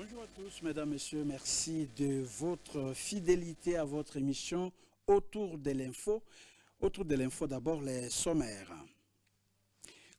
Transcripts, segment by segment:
Bonjour à tous, mesdames, messieurs. Merci de votre fidélité à votre émission Autour de l'info. Autour de l'info, d'abord les sommaires.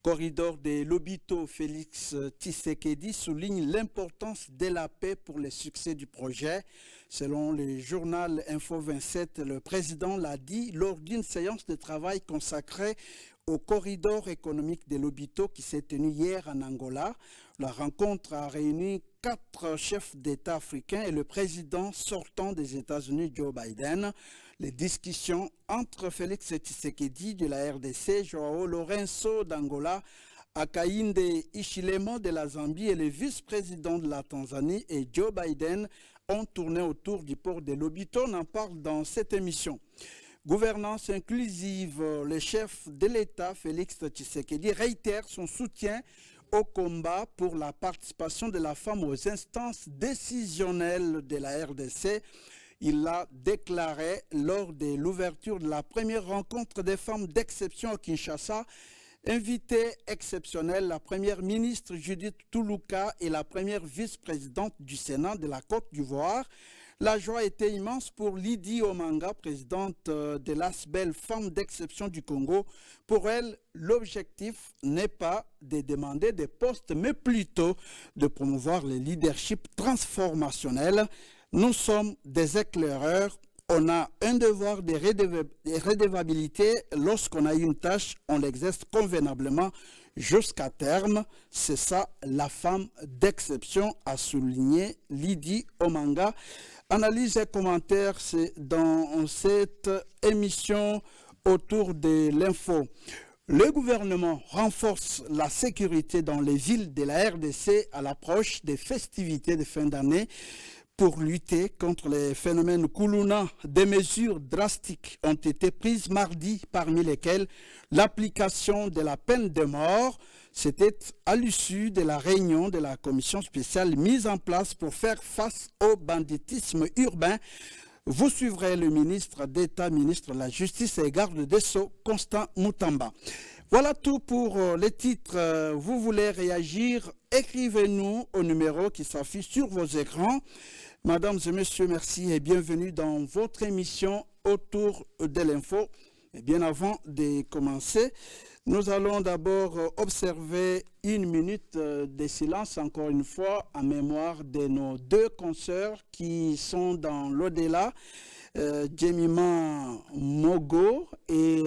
Corridor de Lobito, Félix Tshisekedi souligne l'importance de la paix pour le succès du projet. Selon le journal Info 27, le président l'a dit lors d'une séance de travail consacrée au corridor économique de Lobito qui s'est tenue hier en Angola. La rencontre a réuni 4 chefs d'État africains et le président sortant des États-Unis, Joe Biden. Les discussions entre Félix Tshisekedi de la RDC, Joao Lourenço d'Angola, Hakainde Hichilema de la Zambie et le vice-président de la Tanzanie et Joe Biden ont tourné autour du port de Lobito. On en parle dans cette émission. Gouvernance inclusive, le chef de l'État, Félix Tshisekedi, réitère son soutien au combat pour la participation de la femme aux instances décisionnelles de la RDC. Il l'a déclaré lors de l'ouverture de la première rencontre des femmes d'exception à Kinshasa. Invitée exceptionnelle, la première ministre Judith Toulouka et la première vice-présidente du Sénat de la Côte d'Ivoire. La joie était immense pour Lydie Omanga, présidente de l'ASBEL Femmes d'exception du Congo. Pour elle, l'objectif n'est pas de demander des postes, mais plutôt de promouvoir le leadership transformationnel. Nous sommes des éclaireurs. On a un devoir de redevabilité. Lorsqu'on a une tâche, on l'exerce convenablement jusqu'à terme. C'est ça la femme d'exception, a souligné Lydie Omanga. Analyse et commentaires, c'est dans cette émission autour de l'info. Le gouvernement renforce la sécurité dans les villes de la RDC à l'approche des festivités de fin d'année. Pour lutter contre les phénomènes Kuluna, des mesures drastiques ont été prises mardi, parmi lesquelles l'application de la peine de mort. C'était à l'issue de la réunion de la commission spéciale mise en place pour faire face au banditisme urbain. Vous suivrez le ministre d'État, ministre de la Justice et garde des Sceaux, Constant Moutamba. Voilà tout pour les titres. Vous voulez réagir? Écrivez-nous au numéro qui s'affiche sur vos écrans. Mesdames et messieurs, merci et bienvenue dans votre émission Autour de l'info. Et bien avant de commencer, nous allons d'abord observer une minute de silence, encore une fois, en mémoire de nos 2 consoeurs qui sont dans l'au-delà, Jemima Mogo et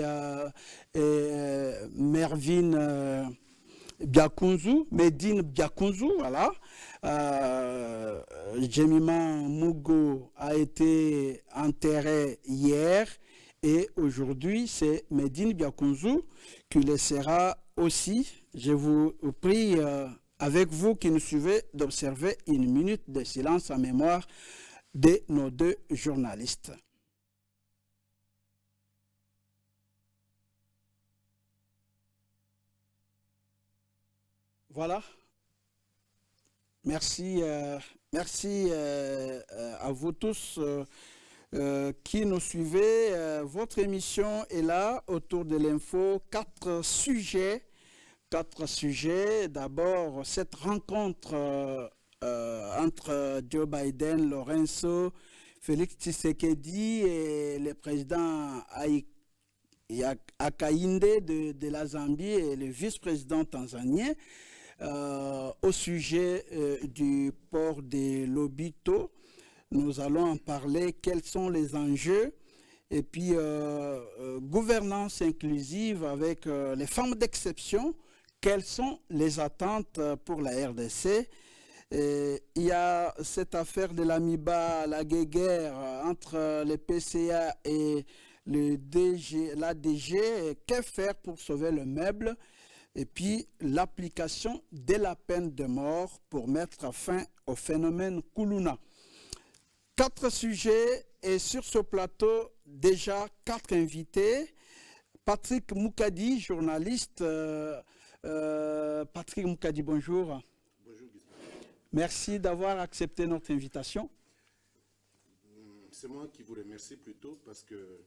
Mervyn Biakunzu, Medine Biakunzu, voilà. Jemima Mugo a été enterré hier et aujourd'hui c'est Medine Biakunzu qui le sera aussi. Je vous prie, avec vous qui nous suivez, d'observer une minute de silence en mémoire de nos 2 journalistes. Voilà. Merci, merci à vous tous qui nous suivez. Votre émission est là, autour de l'info. 4 sujets. 4 sujets. D'abord, cette rencontre entre Joe Biden, Lourenço, Félix Tshisekedi et le président Hakainde de la Zambie et le vice-président tanzanien. Au sujet du port de Lobito, nous allons en parler, quels sont les enjeux, et puis gouvernance inclusive avec les femmes d'exception, quelles sont les attentes pour la RDC. Il y a cette affaire de l'AMIBA, la guéguerre entre les PCA et l'ADG, que faire pour sauver le meuble? Et puis l'application de la peine de mort pour mettre fin au phénomène Kuluna. 4 sujets et sur ce plateau, déjà 4 invités. Patrick Moukadi, journaliste. Patrick Moukadi, bonjour. Bonjour Gustave. Merci d'avoir accepté notre invitation. C'est moi qui vous remercie plutôt parce que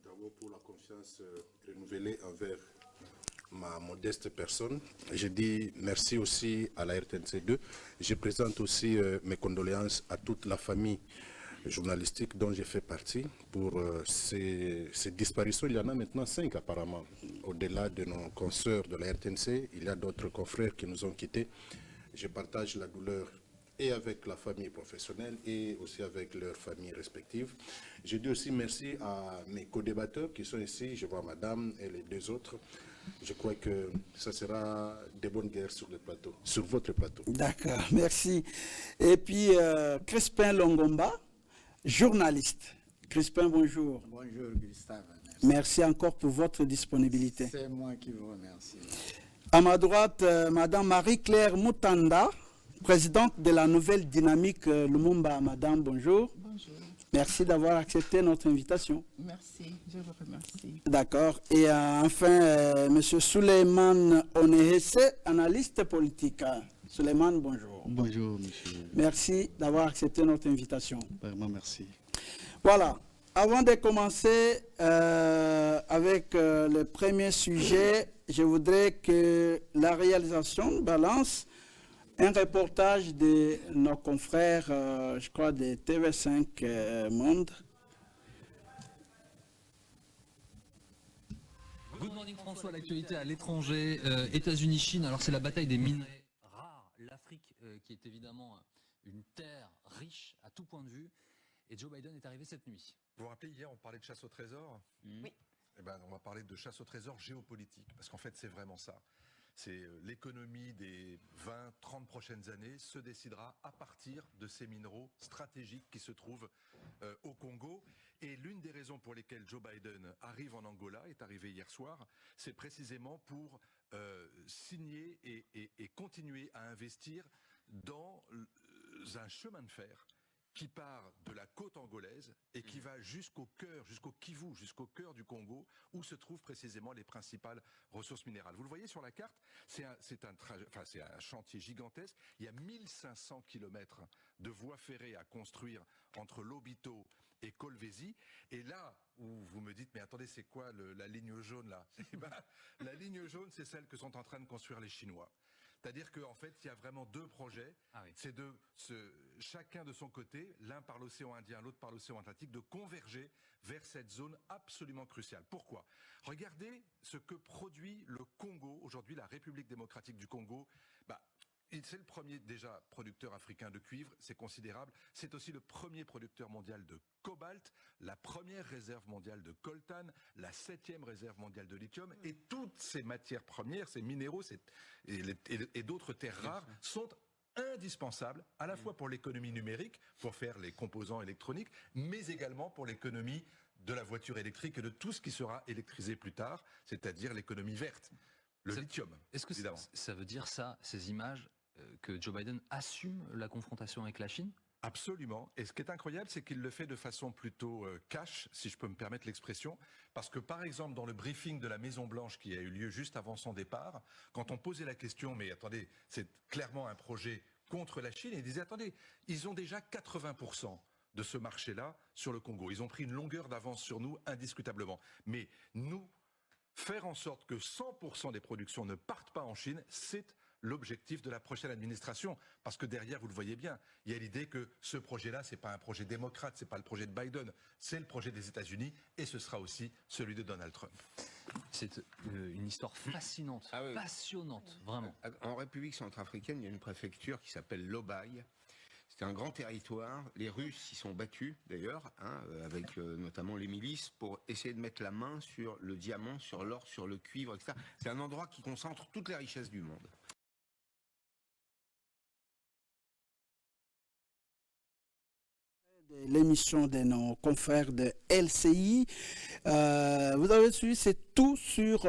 d'abord pour la confiance renouvelée envers ma modeste personne. Je dis merci aussi à la RTNC2. Je présente aussi mes condoléances à toute la famille journalistique dont j'ai fait partie pour ces disparitions. Il y en a maintenant 5 apparemment. Au-delà de nos consoeurs de la RTNC, il y a d'autres confrères qui nous ont quittés. Je partage la douleur et avec la famille professionnelle et aussi avec leurs familles respectives. Je dis aussi merci à mes co-débatteurs qui sont ici. Je vois madame et les 2 autres. Je crois que ça sera des bonnes guerres sur le plateau, sur votre plateau. D'accord, merci. Et puis, Crispin Longomba, journaliste. Crispin, bonjour. Bonjour Gustave. Merci encore pour votre disponibilité. C'est moi qui vous remercie. À ma droite, Madame Marie-Claire Moutanda, présidente de la Nouvelle Dynamique Lumumba. Madame, bonjour. Bonjour. Merci d'avoir accepté notre invitation. Merci, je vous remercie. D'accord. Et enfin, Monsieur Souleymane Onehesse, analyste politique. Souleymane, bonjour. Bonjour, monsieur. Merci d'avoir accepté notre invitation. Vraiment, merci. Voilà. Avant de commencer avec le premier sujet, je voudrais que la réalisation balance un reportage de nos confrères, je crois, de TV5 Monde. Good morning François, l'actualité à l'étranger, États-Unis, Chine, alors c'est la bataille des minerais rares, l'Afrique qui est évidemment une terre riche à tout point de vue, et Joe Biden est arrivé cette nuit. Vous vous rappelez, hier on parlait de chasse au trésor? Oui. Eh ben, on va parler de chasse au trésor géopolitique, parce qu'en fait c'est vraiment ça. C'est l'économie des 20-30 prochaines années se décidera à partir de ces minéraux stratégiques qui se trouvent au Congo. Et l'une des raisons pour lesquelles Joe Biden arrive en Angola, est arrivé hier soir, c'est précisément pour signer et continuer à investir dans un chemin de fer qui part de la côte angolaise et qui va jusqu'au cœur, jusqu'au Kivu, jusqu'au cœur du Congo, où se trouvent précisément les principales ressources minérales. Vous le voyez sur la carte, c'est un chantier gigantesque. Il y a 1500 kilomètres de voies ferrées à construire entre Lobito et Kolwezi. Et là où vous me dites, mais attendez, c'est quoi la ligne jaune là? Eh ben, la ligne jaune, c'est celle que sont en train de construire les Chinois. C'est-à-dire qu'en fait, il y a vraiment 2 projets. Ah oui. C'est chacun de son côté, l'un par l'océan Indien, l'autre par l'océan Atlantique, de converger vers cette zone absolument cruciale. Pourquoi? Regardez ce que produit le Congo, aujourd'hui la République démocratique du Congo. C'est le premier déjà producteur africain de cuivre, c'est considérable. C'est aussi le premier producteur mondial de cobalt, la première réserve mondiale de coltan, la 7e réserve mondiale de lithium. Et toutes ces matières premières, ces minéraux et d'autres terres rares sont indispensables à la fois pour l'économie numérique, pour faire les composants électroniques, mais également pour l'économie de la voiture électrique et de tout ce qui sera électrisé plus tard, c'est-à-dire l'économie verte. Le lithium. Est-ce que ça veut dire ça, ces images, que Joe Biden assume la confrontation avec la Chine? Absolument. Et ce qui est incroyable, c'est qu'il le fait de façon plutôt cash, si je peux me permettre l'expression, parce que par exemple dans le briefing de la Maison-Blanche qui a eu lieu juste avant son départ, quand on posait la question, mais attendez, c'est clairement un projet contre la Chine, et il disait, attendez, ils ont déjà 80% de ce marché-là sur le Congo. Ils ont pris une longueur d'avance sur nous, indiscutablement. Mais nous, faire en sorte que 100% des productions ne partent pas en Chine, c'est l'objectif de la prochaine administration, parce que derrière, vous le voyez bien, il y a l'idée que ce projet-là, c'est pas un projet démocrate, c'est pas le projet de Biden, c'est le projet des États-Unis, et ce sera aussi celui de Donald Trump. C'est une histoire fascinante, passionnante, vraiment. En République centrafricaine, il y a une préfecture qui s'appelle l'Obaï. C'est un grand territoire. Les Russes y sont battus, d'ailleurs, avec notamment les milices, pour essayer de mettre la main sur le diamant, sur l'or, sur le cuivre, etc. C'est un endroit qui concentre toutes les richesses du monde. L'émission de nos confrères de LCI. Vous avez suivi, c'est tout sur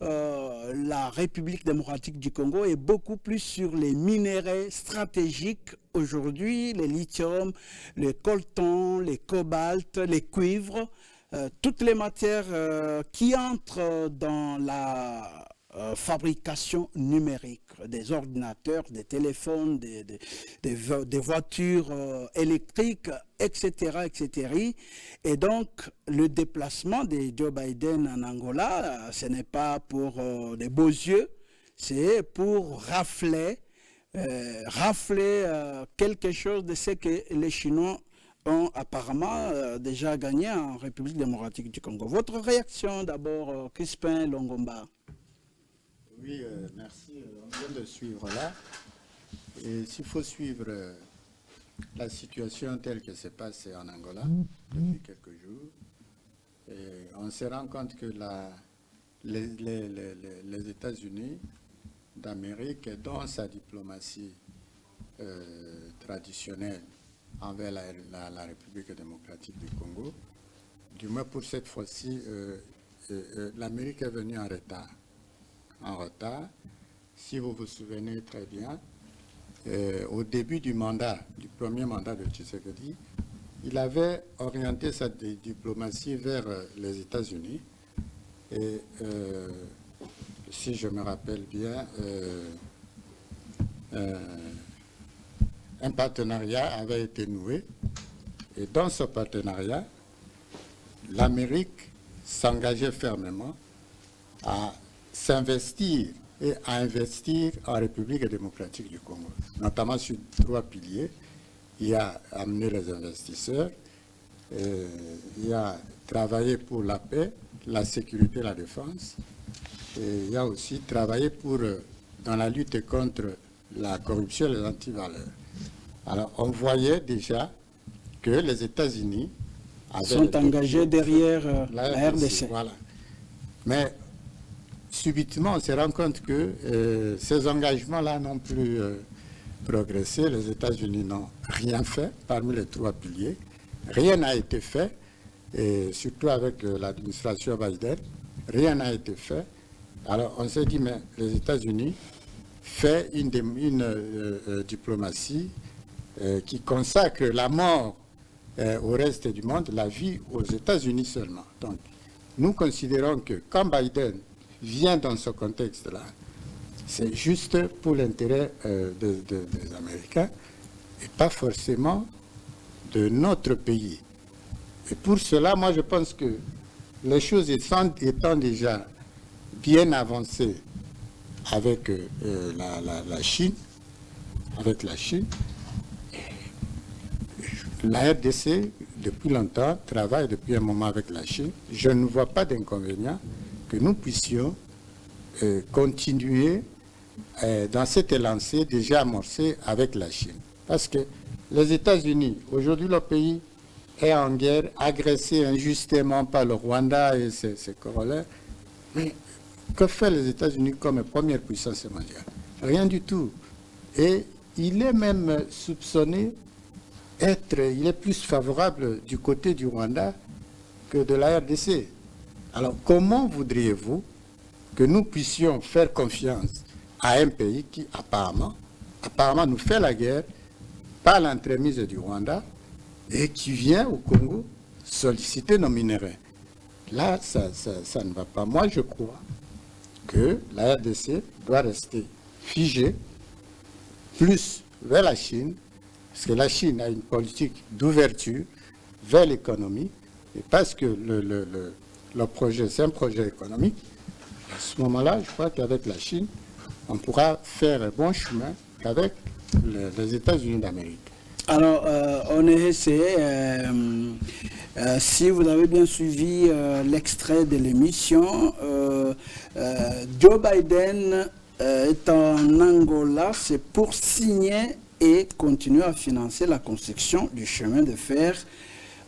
la République démocratique du Congo et beaucoup plus sur les minéraux stratégiques aujourd'hui, le lithium, le coltan, les cobalt, les cuivres, toutes les matières qui entrent dans la fabrication numérique, des ordinateurs, des téléphones, des voitures électriques, etc., etc. Et donc, le déplacement de Joe Biden en Angola, ce n'est pas pour des beaux yeux, c'est pour rafler quelque chose de ce que les Chinois ont apparemment déjà gagné en République démocratique du Congo. Votre réaction d'abord, Crispin Longomba? Oui, merci. On vient de suivre là. Et s'il faut suivre la situation telle que c'est passé en Angola depuis quelques jours, et on se rend compte que les États-Unis d'Amérique, dans sa diplomatie traditionnelle envers la République démocratique du Congo, du moins pour cette fois-ci, l'Amérique est venue en retard. Si vous vous souvenez très bien, au début du premier mandat de Tshisekedi, il avait orienté sa diplomatie vers les États-Unis. Et si je me rappelle bien, un partenariat avait été noué. Et dans ce partenariat, l'Amérique s'engageait fermement à s'investir et à investir en République démocratique du Congo, notamment sur 3 piliers. Il y a amené les investisseurs, il y a travaillé pour la paix, la sécurité et la défense, et il y a aussi travaillé dans la lutte contre la corruption et les antivaleurs. Alors, on voyait déjà que les États-Unis sont engagés derrière la RDC. Voilà. Mais subitement, on se rend compte que ces engagements-là n'ont plus progressé. Les États-Unis n'ont rien fait parmi les 3 piliers. Rien n'a été fait, et surtout avec l'administration Biden, rien n'a été fait. Alors on s'est dit, mais les États-Unis font une diplomatie qui consacre la mort au reste du monde, la vie aux États-Unis seulement. Donc nous considérons que quand Biden vient dans ce contexte-là, c'est juste pour l'intérêt des Américains et pas forcément de notre pays. Et pour cela, moi je pense que les choses étant déjà bien avancées avec la Chine, la RDC depuis longtemps travaille depuis un moment avec la Chine. Je ne vois pas d'inconvénient que nous puissions continuer dans cette lancée déjà amorcée avec la Chine. Parce que les États-Unis, aujourd'hui le pays est en guerre, agressé injustement par le Rwanda et ses corollaires. Mais que fait les États-Unis comme première puissance mondiale? Rien du tout. Et il est même soupçonné il est plus favorable du côté du Rwanda que de la RDC. Alors comment voudriez-vous que nous puissions faire confiance à un pays qui apparemment nous fait la guerre par l'entremise du Rwanda et qui vient au Congo solliciter nos minerais? Là, ça ne va pas. Moi, je crois que la RDC doit rester figée plus vers la Chine, parce que la Chine a une politique d'ouverture vers l'économie, et parce que le projet, c'est un projet économique. À ce moment-là, je crois qu'avec la Chine, on pourra faire un bon chemin qu'avec les États-Unis d'Amérique. Alors, on est essayé, si vous avez bien suivi l'extrait de l'émission, Joe Biden est en Angola, c'est pour signer et continuer à financer la construction du chemin de fer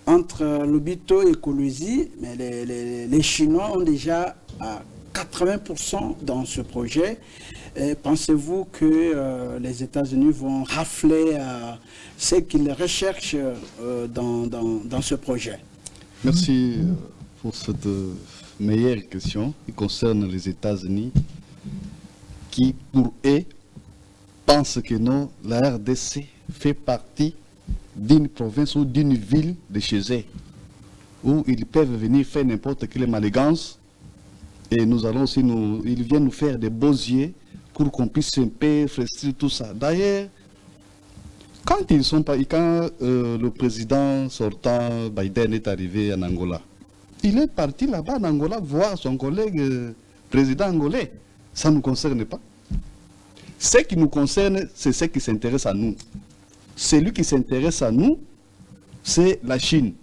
entre Lobito et Kolwezi. Mais les Chinois ont déjà 80% dans ce projet. Pensez-vous que les États-Unis vont rafler ce qu'ils recherchent dans ce projet? Merci pour cette meilleure question qui concerne les États-Unis, qui pour eux pensent que non, la RDC fait partie d'une province ou d'une ville de chez eux, où ils peuvent venir faire n'importe quelle malégance Et nous allons aussi ils viennent nous faire des beaux yeux pour qu'on puisse un peu frustrer tout ça. D'ailleurs, quand le président sortant Biden est arrivé en Angola, il est parti là-bas en Angola voir son collègue président angolais. Ça ne nous concerne pas. Ce qui nous concerne, c'est ce qui s'intéresse à nous. Celui qui s'intéresse à nous, c'est la Chine.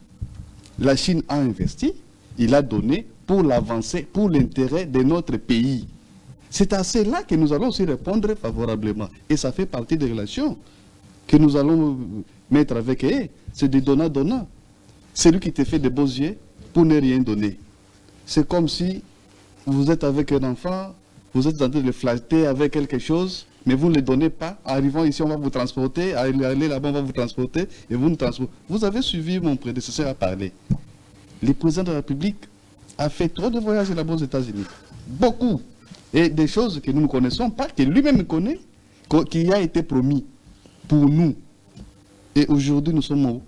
La Chine a investi, il a donné pour l'avancée, pour l'intérêt de notre pays. C'est à cela que nous allons aussi répondre favorablement. Et ça fait partie des relations que nous allons mettre avec eux. C'est des donnants-donnants. Celui qui te fait des beaux yeux pour ne rien donner. C'est comme si vous êtes avec un enfant, vous êtes en train de le flatter avec quelque chose, mais vous ne le donnez pas. Arrivant ici, on va vous transporter. Aller là-bas, on va vous transporter. Et vous nous transportez. Vous avez suivi mon prédécesseur à parler. Le président de la République a fait trop de voyages là-bas aux États-Unis. Beaucoup. Et des choses que nous ne connaissons pas, que lui-même connaît, qui a été promis pour nous. Et aujourd'hui, nous sommes où?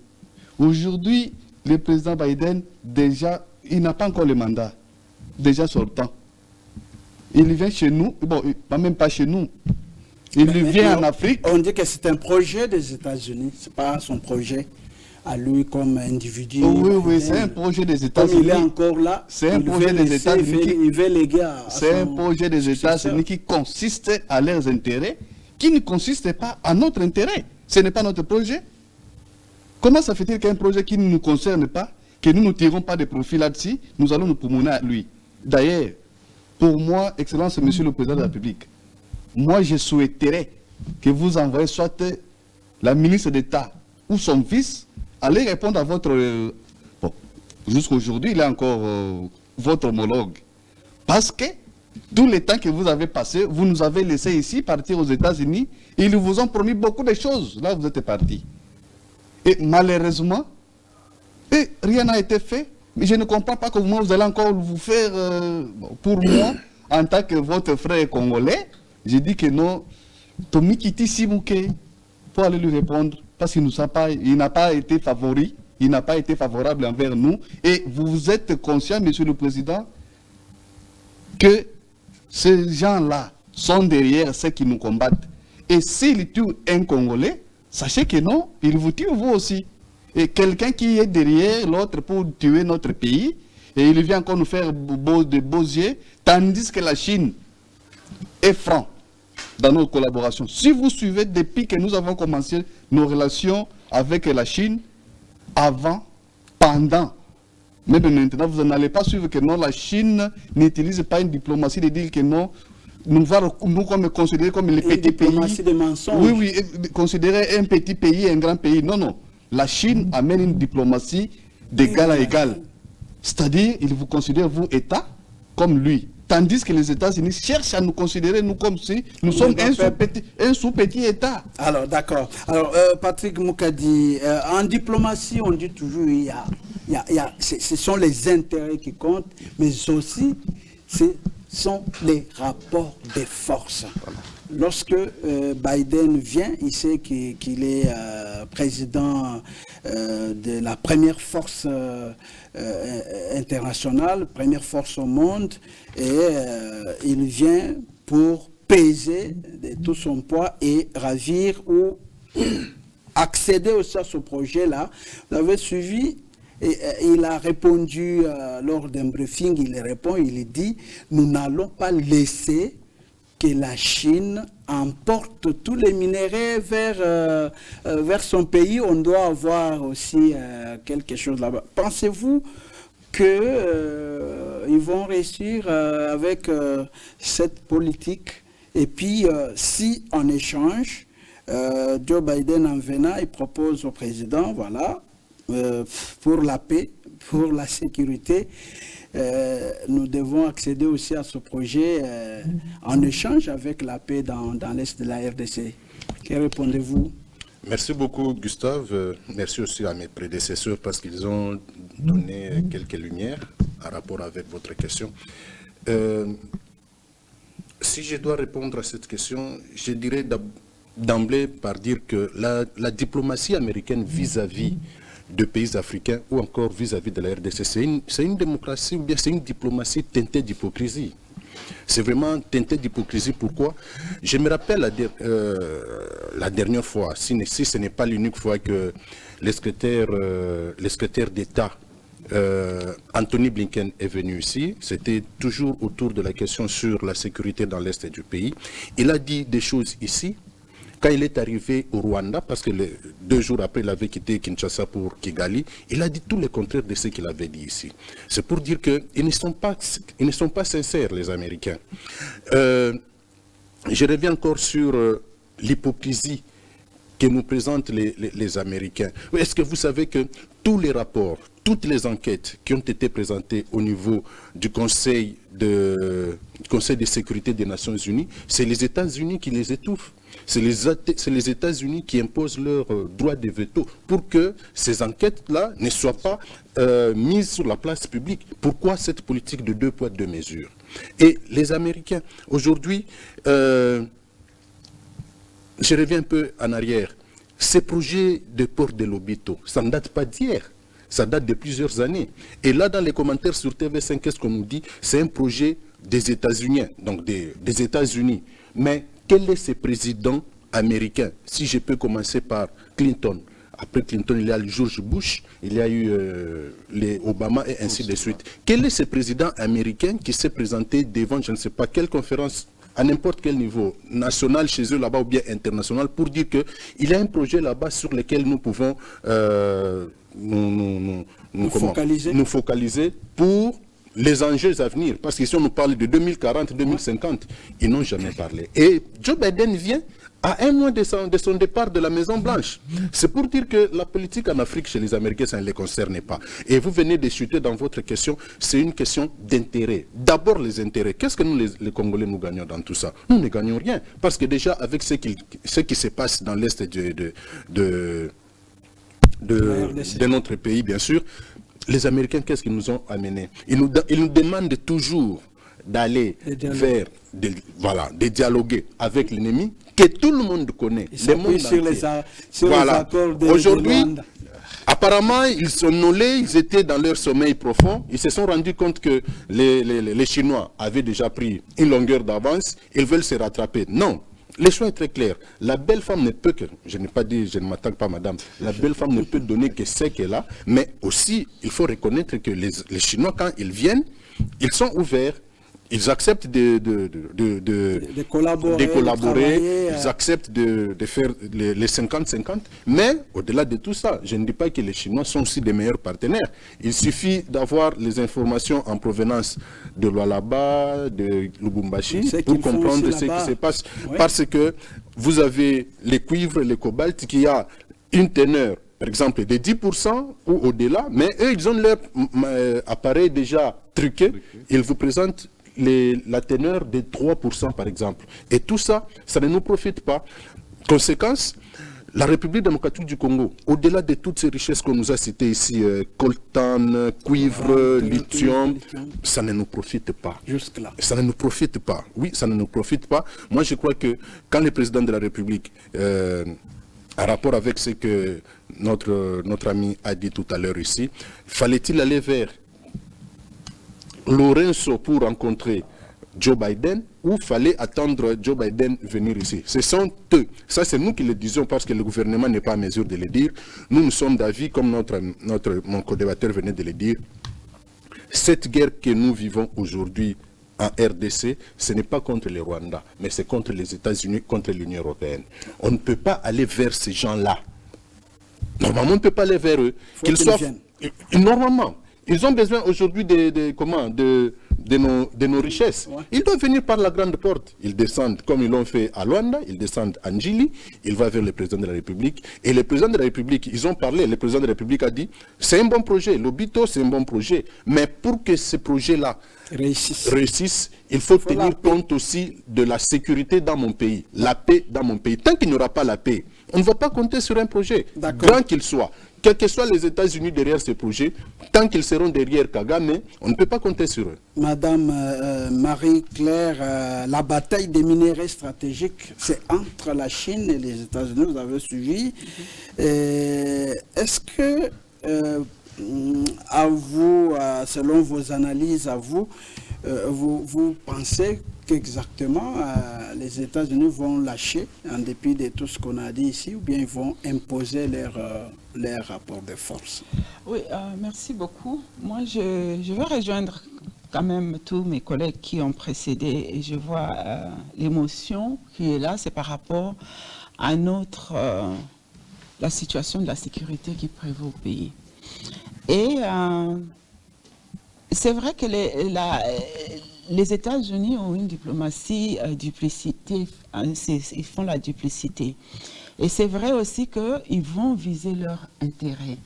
Aujourd'hui, le président Biden, déjà, il n'a pas encore le mandat. Déjà sortant. Il vient chez nous, bon, même pas chez nous. Il vient en Afrique. On dit que c'est un projet des États-Unis, ce n'est pas son projet à lui comme individu. Oui, c'est un projet des États-Unis. Il est encore là. C'est un projet des États-Unis. Il veut léguer à c'est un projet des États-Unis qui consiste à leurs intérêts, qui ne consiste pas à notre intérêt. Ce n'est pas notre projet. Comment ça fait-il qu'un projet qui ne nous concerne pas, que nous ne tirons pas de profit là-dessus, nous allons nous promener à lui? D'ailleurs, pour moi, Excellence, Monsieur le Président de la République, moi je souhaiterais que vous envoyez soit la ministre d'État ou son fils aller répondre à votre... bon, jusqu'aujourd'hui, il est encore votre homologue. Parce que tout le temps que vous avez passé, vous nous avez laissé ici partir aux États-Unis. Ils vous ont promis beaucoup de choses. Là, vous êtes partis. Et malheureusement, rien n'a été fait. Mais je ne comprends pas comment vous allez encore vous faire... pour moi, en tant que votre frère congolais, j'ai dit que non, Tomi Kiti Sibouke, pour aller lui répondre, parce qu'il n'a pas été favori, il n'a pas été favorable envers nous. Et vous êtes conscient, Monsieur le Président, que ces gens-là sont derrière ceux qui nous combattent. Et s'ils tuent un Congolais, sachez que non, ils vous tuent vous aussi. Et quelqu'un qui est derrière l'autre pour tuer notre pays, et il vient encore nous faire de beaux yeux, tandis que la Chine est franc dans nos collaborations. Si vous suivez depuis que nous avons commencé nos relations avec la Chine, avant, pendant, même maintenant, vous n'allez pas suivre que non, la Chine n'utilise pas une diplomatie de dire que non, nous comme considérer comme les petits pays. De mensonges. Oui, considérer un petit pays, un grand pays. Non, non. La Chine amène une diplomatie d'égal à égal. C'est-à-dire, il vous considère, vous, État, comme lui. Tandis que les États-Unis cherchent à nous considérer, nous, comme si nous sommes un sous-petit État. Alors, d'accord. Alors, Patrick Moukadi, en diplomatie, on dit toujours, ce sont les intérêts qui comptent, mais aussi, ce sont les rapports de force. Voilà. Lorsque Biden vient, il sait qu'il est président de la première force internationale, première force au monde, et il vient pour peser de tout son poids et ravir ou accéder aussi à ce projet-là. Vous avez suivi. Et il a répondu lors d'un briefing, il dit, nous n'allons pas laisser que la Chine emporte tous les minéraux vers son pays. On doit avoir aussi quelque chose là-bas. Pensez-vous qu'ils vont réussir avec cette politique? Et puis, si en échange, Joe Biden en venant, il propose au président, voilà, pour la paix, pour la sécurité, nous devons accéder aussi à ce projet en échange avec la paix dans l'Est de la RDC. Que répondez-vous? Merci beaucoup, Gustave. Merci aussi à mes prédécesseurs parce qu'ils ont donné quelques lumières en rapport avec votre question. Si je dois répondre à cette question, je dirais d'emblée par dire que la diplomatie américaine vis-à-vis de pays africains ou encore vis-à-vis de la RDC. C'est une démocratie ou bien c'est une diplomatie teintée d'hypocrisie. C'est vraiment teinté d'hypocrisie. Pourquoi? Je me rappelle la dernière fois, si ce n'est pas l'unique fois que le secrétaire d'État Anthony Blinken est venu ici, c'était toujours autour de la question sur la sécurité dans l'Est du pays. Il a dit des choses ici. Quand il est arrivé au Rwanda, parce que 2 jours après il avait quitté Kinshasa pour Kigali, il a dit tout le contraire de ce qu'il avait dit ici. C'est pour dire qu'ils ne sont pas sincères, les Américains. Je reviens encore sur l'hypocrisie que nous présentent les Américains. Est-ce que vous savez que tous les rapports, toutes les enquêtes qui ont été présentées au niveau du Conseil de sécurité des Nations Unies, c'est les États-Unis qui les étouffent. C'est les États-Unis qui imposent leur droit de veto pour que ces enquêtes-là ne soient pas mises sur la place publique. Pourquoi cette politique de 2 poids 2 mesures? Et les Américains, aujourd'hui, je reviens un peu en arrière. Ces projets de port de Lobito, ça ne date pas d'hier. Ça date de plusieurs années. Et là, dans les commentaires sur TV5, qu'est-ce qu'on nous dit? C'est un projet des États-Unis, donc des États-Unis. Mais quel est ce président américain? Si je peux commencer par Clinton. Après Clinton, il y a eu George Bush, il y a eu les Obama et ainsi de suite. Quel est ce président américain qui s'est présenté devant, je ne sais pas quelle conférence, à n'importe quel niveau, national chez eux là-bas ou bien international, pour dire qu'il y a un projet là-bas sur lequel nous pouvons nous focaliser pour les enjeux à venir. Parce que si on nous parle de 2040, 2050, ils n'ont jamais parlé. Et Joe Biden vient à 1 mois de son départ de la Maison-Blanche. C'est pour dire que la politique en Afrique chez les Américains, ça ne les concerne pas. Et vous venez de chuter dans votre question, c'est une question d'intérêt. D'abord les intérêts. Qu'est-ce que nous, les Congolais, nous gagnons dans tout ça? Nous ne gagnons rien. Parce que déjà, avec ce qui se passe dans l'Est de notre pays, bien sûr, les Américains, qu'est-ce qu'ils nous ont amené? Ils nous demandent toujours d'aller vers, de dialoguer avec l'ennemi que tout le monde connaît. Aujourd'hui, apparemment, ils sont nolés, ils étaient dans leur sommeil profond. Ils se sont rendus compte que les Chinois avaient déjà pris une longueur d'avance. Ils veulent se rattraper. Non. Le choix est très clair. La belle femme ne peut que, je n'ai pas dit, je ne m'attaque pas madame, la belle femme ne peut donner que ce qu'elle a, mais aussi, il faut reconnaître que les Chinois, quand ils viennent, ils sont ouverts. Ils acceptent de collaborer, ils acceptent de faire les 50-50, mais au-delà de tout ça, je ne dis pas que les Chinois sont aussi des meilleurs partenaires. Il suffit d'avoir les informations en provenance de Lualaba, de Lubumbashi, pour comprendre ce qui se passe. Oui. Parce que vous avez les cuivres, les cobaltes, qui a une teneur, par exemple, de 10% ou au-delà, mais eux, ils ont leur appareil déjà truqué, ils vous présentent la teneur de 3% par exemple. Et tout ça, ça ne nous profite pas. Conséquence, la République démocratique du Congo, au-delà de toutes ces richesses qu'on nous a citées ici, coltan, cuivre, lithium, ça ne nous profite pas. Jusque-là. Ça ne nous profite pas. Oui, ça ne nous profite pas. Moi, je crois que quand le président de la République, en rapport avec ce que notre ami a dit tout à l'heure ici, fallait-il aller vers Lorenzo pour rencontrer Joe Biden ou fallait attendre Joe Biden venir ici? Ce sont eux. Ça, c'est nous qui le disons parce que le gouvernement n'est pas en mesure de le dire. Nous sommes d'avis, comme mon co-débatteur venait de le dire, cette guerre que nous vivons aujourd'hui en RDC, ce n'est pas contre le Rwanda, mais c'est contre les États-Unis, contre l'Union européenne. On ne peut pas aller vers ces gens-là. Normalement, on ne peut pas aller vers eux. Qu'ils soient... Normalement. Ils ont besoin aujourd'hui de nos richesses. Ouais. Ils doivent venir par la grande porte. Ils descendent, comme ils l'ont fait à Luanda, ils descendent à Njili, ils vont vers le président de la République. Et le président de la République, ils ont parlé, le président de la République a dit, c'est un bon projet, l'Obito, c'est un bon projet. Mais pour que ce projet-là réussisse, il faut tenir compte aussi de la sécurité dans mon pays, la paix dans mon pays. Tant qu'il n'y aura pas la paix, on ne va pas compter sur un projet, grand qu'il soit. Quels que soient les États-Unis derrière ce projet, tant qu'ils seront derrière Kagame, on ne peut pas compter sur eux. Madame Marie-Claire, la bataille des minéraux stratégiques, c'est entre la Chine et les États-Unis, vous avez suivi. Est-ce que à vous, selon vos analyses, à vous, vous pensez qu'exactement les États-Unis vont lâcher en dépit de tout ce qu'on a dit ici, ou bien ils vont imposer leur rapport de force? Oui, merci beaucoup. Moi, je veux rejoindre quand même tous mes collègues qui ont précédé, et je vois l'émotion qui est là, c'est par rapport à la situation de la sécurité qui prévaut au pays. Et c'est vrai que les États-Unis ont une diplomatie duplicité, ils font la duplicité. Et c'est vrai aussi qu'ils vont viser leurs intérêts.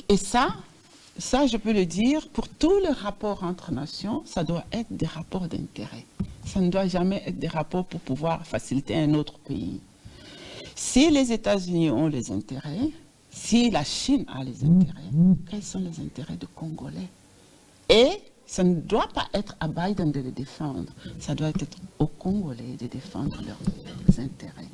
Et ça, je peux le dire, pour tous les rapports entre nations, ça doit être des rapports d'intérêt. Ça ne doit jamais être des rapports pour pouvoir faciliter un autre pays. Si les États-Unis ont les intérêts, si la Chine a les intérêts, quels sont les intérêts des Congolais? Et ça ne doit pas être à Biden de les défendre, ça doit être aux Congolais de défendre leurs intérêts.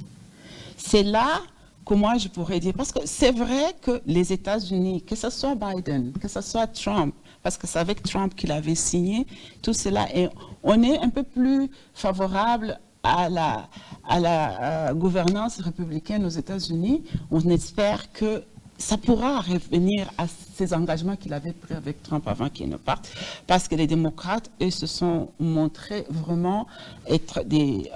C'est là que moi je pourrais dire, parce que c'est vrai que les États-Unis, que ce soit Biden, que ce soit Trump, parce que c'est avec Trump qu'il avait signé tout cela, et on est un peu plus favorable à la gouvernance républicaine aux États-Unis. On espère que ça pourra revenir à ces engagements qu'il avait pris avec Trump avant qu'il ne parte, parce que les démocrates, eux, se sont montrés vraiment être des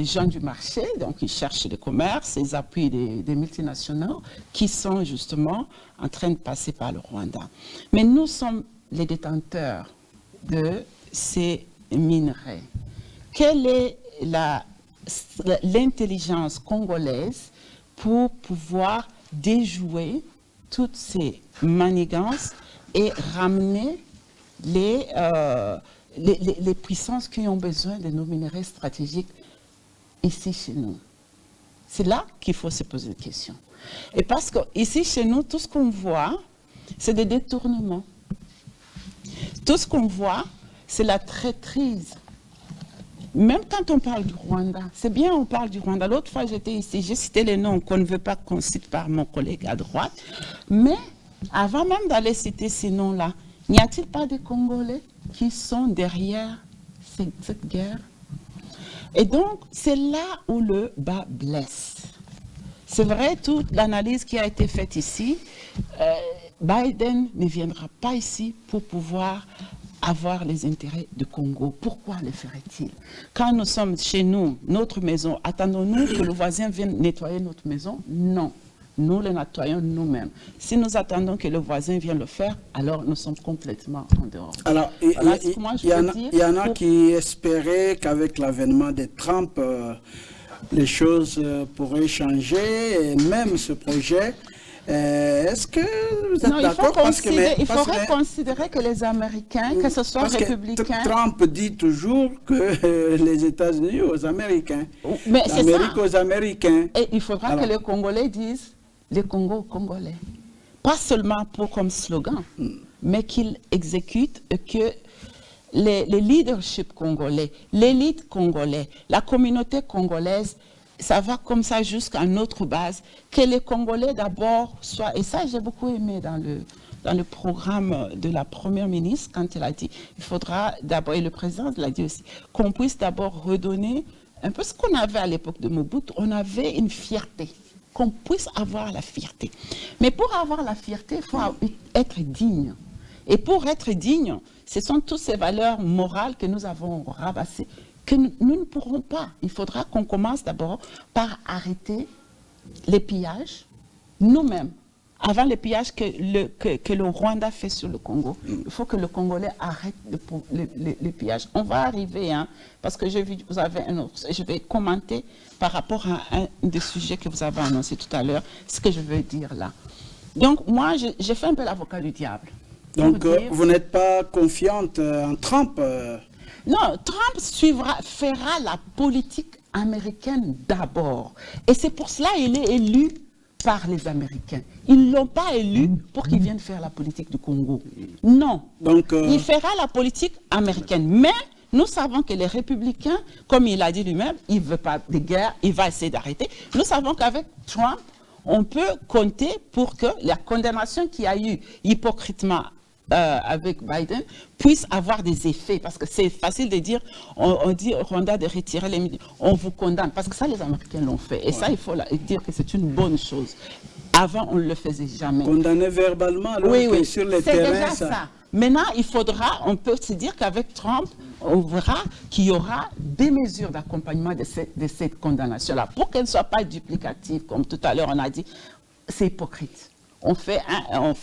gens du marché, donc ils cherchent le commerce, ils appuient des multinationaux qui sont justement en train de passer par le Rwanda. Mais nous sommes les détenteurs de ces minerais. Quelle est l'intelligence congolaise pour pouvoir déjouer toutes ces manigances et ramener les puissances qui ont besoin de nos minerais stratégiques ici chez nous? C'est là qu'il faut se poser des questions. Et parce qu'ici chez nous, tout ce qu'on voit, c'est des détournements. Tout ce qu'on voit, c'est la traîtrise. Même quand on parle du Rwanda, c'est bien on parle du Rwanda. L'autre fois, j'étais ici, j'ai cité les noms qu'on ne veut pas qu'on cite par mon collègue à droite. Mais avant même d'aller citer ces noms-là, n'y a-t-il pas des Congolais qui sont derrière cette guerre? Et donc, c'est là où le bas blesse. C'est vrai, toute l'analyse qui a été faite ici, Biden ne viendra pas ici pour pouvoir avoir les intérêts du Congo. Pourquoi le ferait-il? Quand nous sommes chez nous, notre maison, attendons-nous que le voisin vienne nettoyer notre maison? Non. Nous le nettoyons nous-mêmes. Si nous attendons que le voisin vienne le faire, alors nous sommes complètement en dehors. Alors, il y en a qui espéraient qu'avec l'avènement de Trump, les choses pourraient changer, et même ce projet. Est-ce que vous êtes d'accord? Il faudrait considérer que les Américains, que ce soit républicains... Trump dit toujours que les États-Unis aux Américains, l'Amérique aux Américains. Et il faudra que les Congolais disent les Congos aux Congolais. Pas seulement comme slogan, mais qu'ils exécutent, que les leaderships congolais, l'élite congolaise, la communauté congolaise, ça va comme ça jusqu'à notre base, que les Congolais d'abord soient, et ça j'ai beaucoup aimé dans le programme de la Première ministre, quand elle a dit, il faudra d'abord, et le président l'a dit aussi, qu'on puisse d'abord redonner un peu ce qu'on avait à l'époque de Mobutu, on avait une fierté, qu'on puisse avoir la fierté. Mais pour avoir la fierté, il faut être digne. Et pour être digne, ce sont toutes ces valeurs morales que nous avons rabassées, que nous ne pourrons pas. Il faudra qu'on commence d'abord par arrêter les pillages nous-mêmes. Avant les pillages que le Rwanda fait sur le Congo, il faut que le Congolais arrête les pillages. On va arriver, hein, parce que j'ai vu, vous avez un autre, je vais commenter par rapport à un des sujets que vous avez annoncé tout à l'heure, ce que je veux dire là. Donc moi, j'ai fait un peu l'avocat du diable. Donc vous n'êtes pas confiante en Trump Non, Trump fera la politique américaine d'abord. Et c'est pour cela qu'il est élu par les Américains. Ils ne l'ont pas élu pour qu'il vienne faire la politique du Congo. Non. Donc, il fera la politique américaine. Mais nous savons que les républicains, comme il a dit lui-même, il ne veut pas de guerre, il va essayer d'arrêter. Nous savons qu'avec Trump, on peut compter pour que la condamnation qu'il y a eu hypocritement avec Biden puisse avoir des effets. Parce que c'est facile de dire, on dit au Rwanda de retirer les militaires, on vous condamne. Parce que ça, les Américains l'ont fait. Et ça, il faut dire que c'est une bonne chose. Avant, on ne le faisait jamais. Condamner verbalement, alors que sur les terrains, déjà ça. Maintenant, on peut se dire qu'avec Trump, on verra qu'il y aura des mesures d'accompagnement de cette condamnation-là. Pour qu'elle ne soit pas duplicative, comme tout à l'heure on a dit, c'est hypocrite. On fait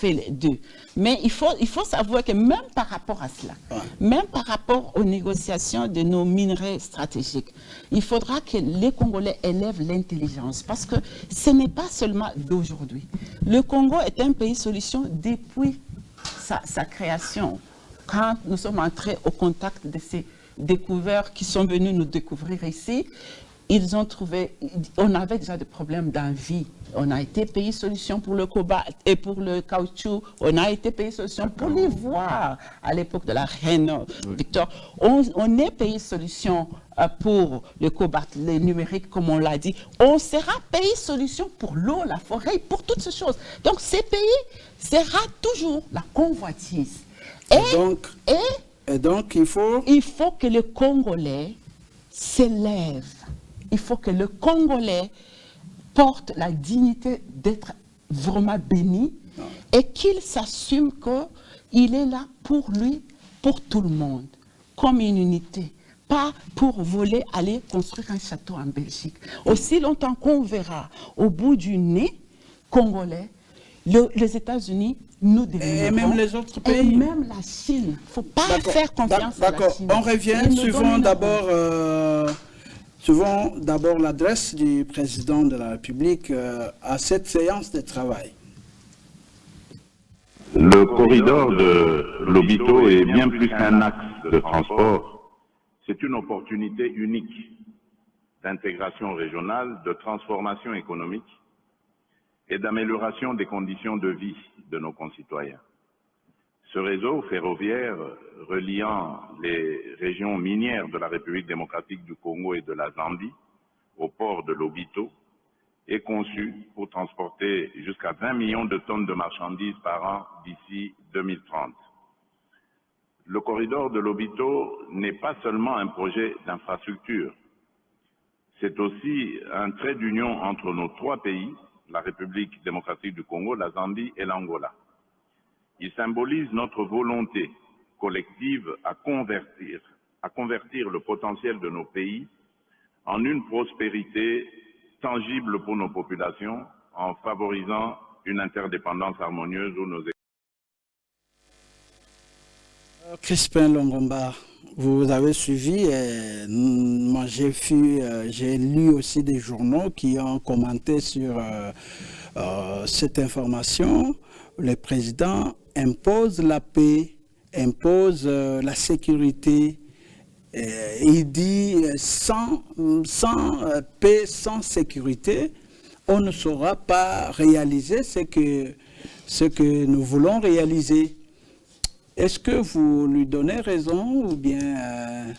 les deux. Mais il faut savoir que même par rapport à cela, même par rapport aux négociations de nos minerais stratégiques, il faudra que les Congolais élèvent l'intelligence. Parce que ce n'est pas seulement d'aujourd'hui. Le Congo est un pays solution depuis sa création. Quand nous sommes entrés au contact de ces découverts qui sont venus nous découvrir ici, ils ont trouvé, on avait déjà des problèmes d'envie. On a été pays solution pour le cobalt et pour le caoutchouc. On a été pays solution pour l'ivoire à l'époque de la reine Victor. On est pays solution pour le cobalt, les numériques, comme on l'a dit. On sera pays solution pour l'eau, la forêt, pour toutes ces choses. Donc ces pays sera toujours la convoitise. Et donc il faut que le Congolais s'élève. Il faut que le Congolais porte la dignité d'être vraiment béni et qu'il s'assume qu'il est là pour lui, pour tout le monde, comme une unité. Pas pour voler, aller construire un château en Belgique. Aussi longtemps qu'on verra au bout du nez congolais, les États-Unis nous démèneront. Et même les autres pays. Et même la Chine. Il ne faut pas faire confiance à la Chine. On revient, suivons d'abord l'adresse du président de la République à cette séance de travail. Le corridor de Lobito est bien plus qu'un axe de transport. C'est une opportunité unique d'intégration régionale, de transformation économique et d'amélioration des conditions de vie de nos concitoyens. Ce réseau ferroviaire reliant les régions minières de la République démocratique du Congo et de la Zambie au port de Lobito est conçu pour transporter jusqu'à 20 millions de tonnes de marchandises par an d'ici 2030. Le corridor de Lobito n'est pas seulement un projet d'infrastructure, c'est aussi un trait d'union entre nos trois pays, la République démocratique du Congo, la Zambie et l'Angola. Il symbolise notre volonté collective à convertir le potentiel de nos pays en une prospérité tangible pour nos populations en favorisant une interdépendance harmonieuse où nos Crispin Longomba, vous avez suivi, moi j'ai lu aussi des journaux qui ont commenté sur cette information. Le président impose la paix, impose la sécurité. Il dit sans paix, sans sécurité, on ne saura pas réaliser ce que nous voulons réaliser. Est-ce que vous lui donnez raison ou bien...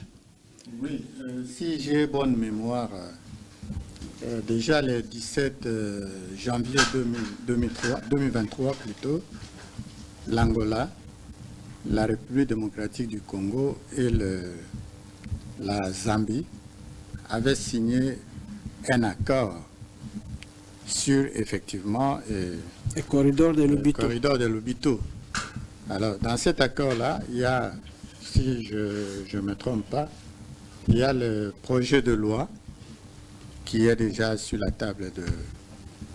Oui, si j'ai bonne mémoire, déjà le 17 janvier 2023 plutôt, l'Angola, la République démocratique du Congo et la Zambie avaient signé un accord sur effectivement le corridor de Lobito. Alors, dans cet accord-là, il y a, si je ne me trompe pas, il y a le projet de loi qui est déjà sur la table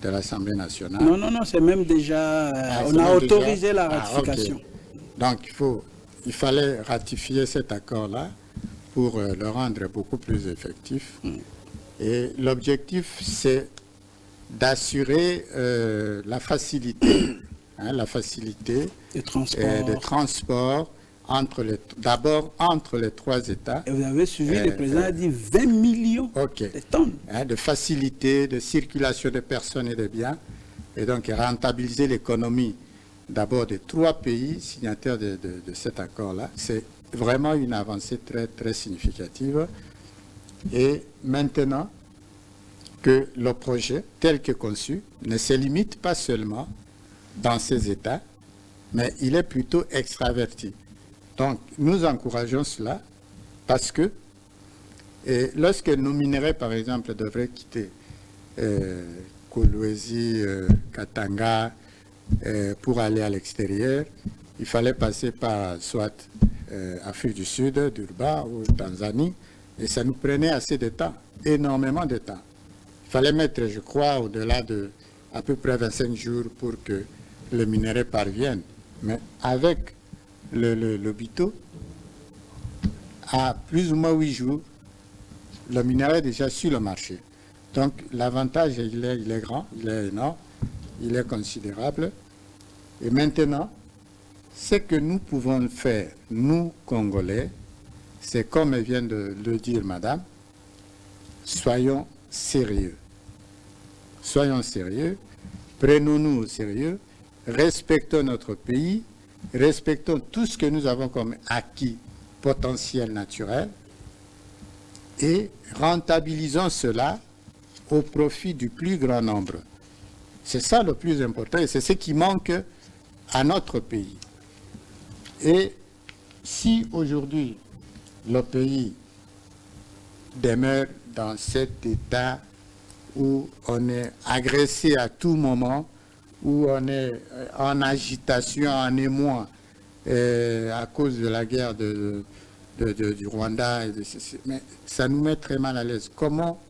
de l'Assemblée nationale. Non, c'est même déjà... on a autorisé la ratification. Okay. Donc, il fallait ratifier cet accord-là pour le rendre beaucoup plus effectif. Et l'objectif, c'est d'assurer la facilité de transport d'abord entre les trois États. Et vous avez suivi, le président a dit 20 millions de tonnes. De facilité de circulation de personnes et de biens. Et donc rentabiliser l'économie d'abord des trois pays signataires de cet accord-là. C'est vraiment une avancée très, très significative. Et maintenant que le projet, tel que conçu, ne se limite pas seulement dans ces États, mais il est plutôt extraverti. Donc, nous encourageons cela parce que lorsque nos minerais, par exemple, devraient quitter Kolwezi, Katanga, pour aller à l'extérieur, il fallait passer par soit Afrique du Sud, Durban ou Tanzanie, et ça nous prenait assez de temps, énormément de temps. Il fallait mettre, je crois, au-delà de à peu près 25 jours pour que le minerai parvienne. Mais avec le Lobito, à plus ou moins 8 jours, le minerai est déjà sur le marché. Donc l'avantage, il est grand, il est énorme, il est considérable. Et maintenant, ce que nous pouvons faire, nous, Congolais, c'est comme vient de le dire Madame, soyons sérieux. Soyons sérieux, prenons-nous au sérieux, respectons notre pays, respectons tout ce que nous avons comme acquis potentiel naturel et rentabilisons cela au profit du plus grand nombre. C'est ça le plus important et c'est ce qui manque à notre pays. Et si aujourd'hui le pays demeure dans cet état où on est agressé à tout moment, où on est en agitation, en émoi, à cause de la guerre du Rwanda, mais ça nous met très mal à l'aise. Comment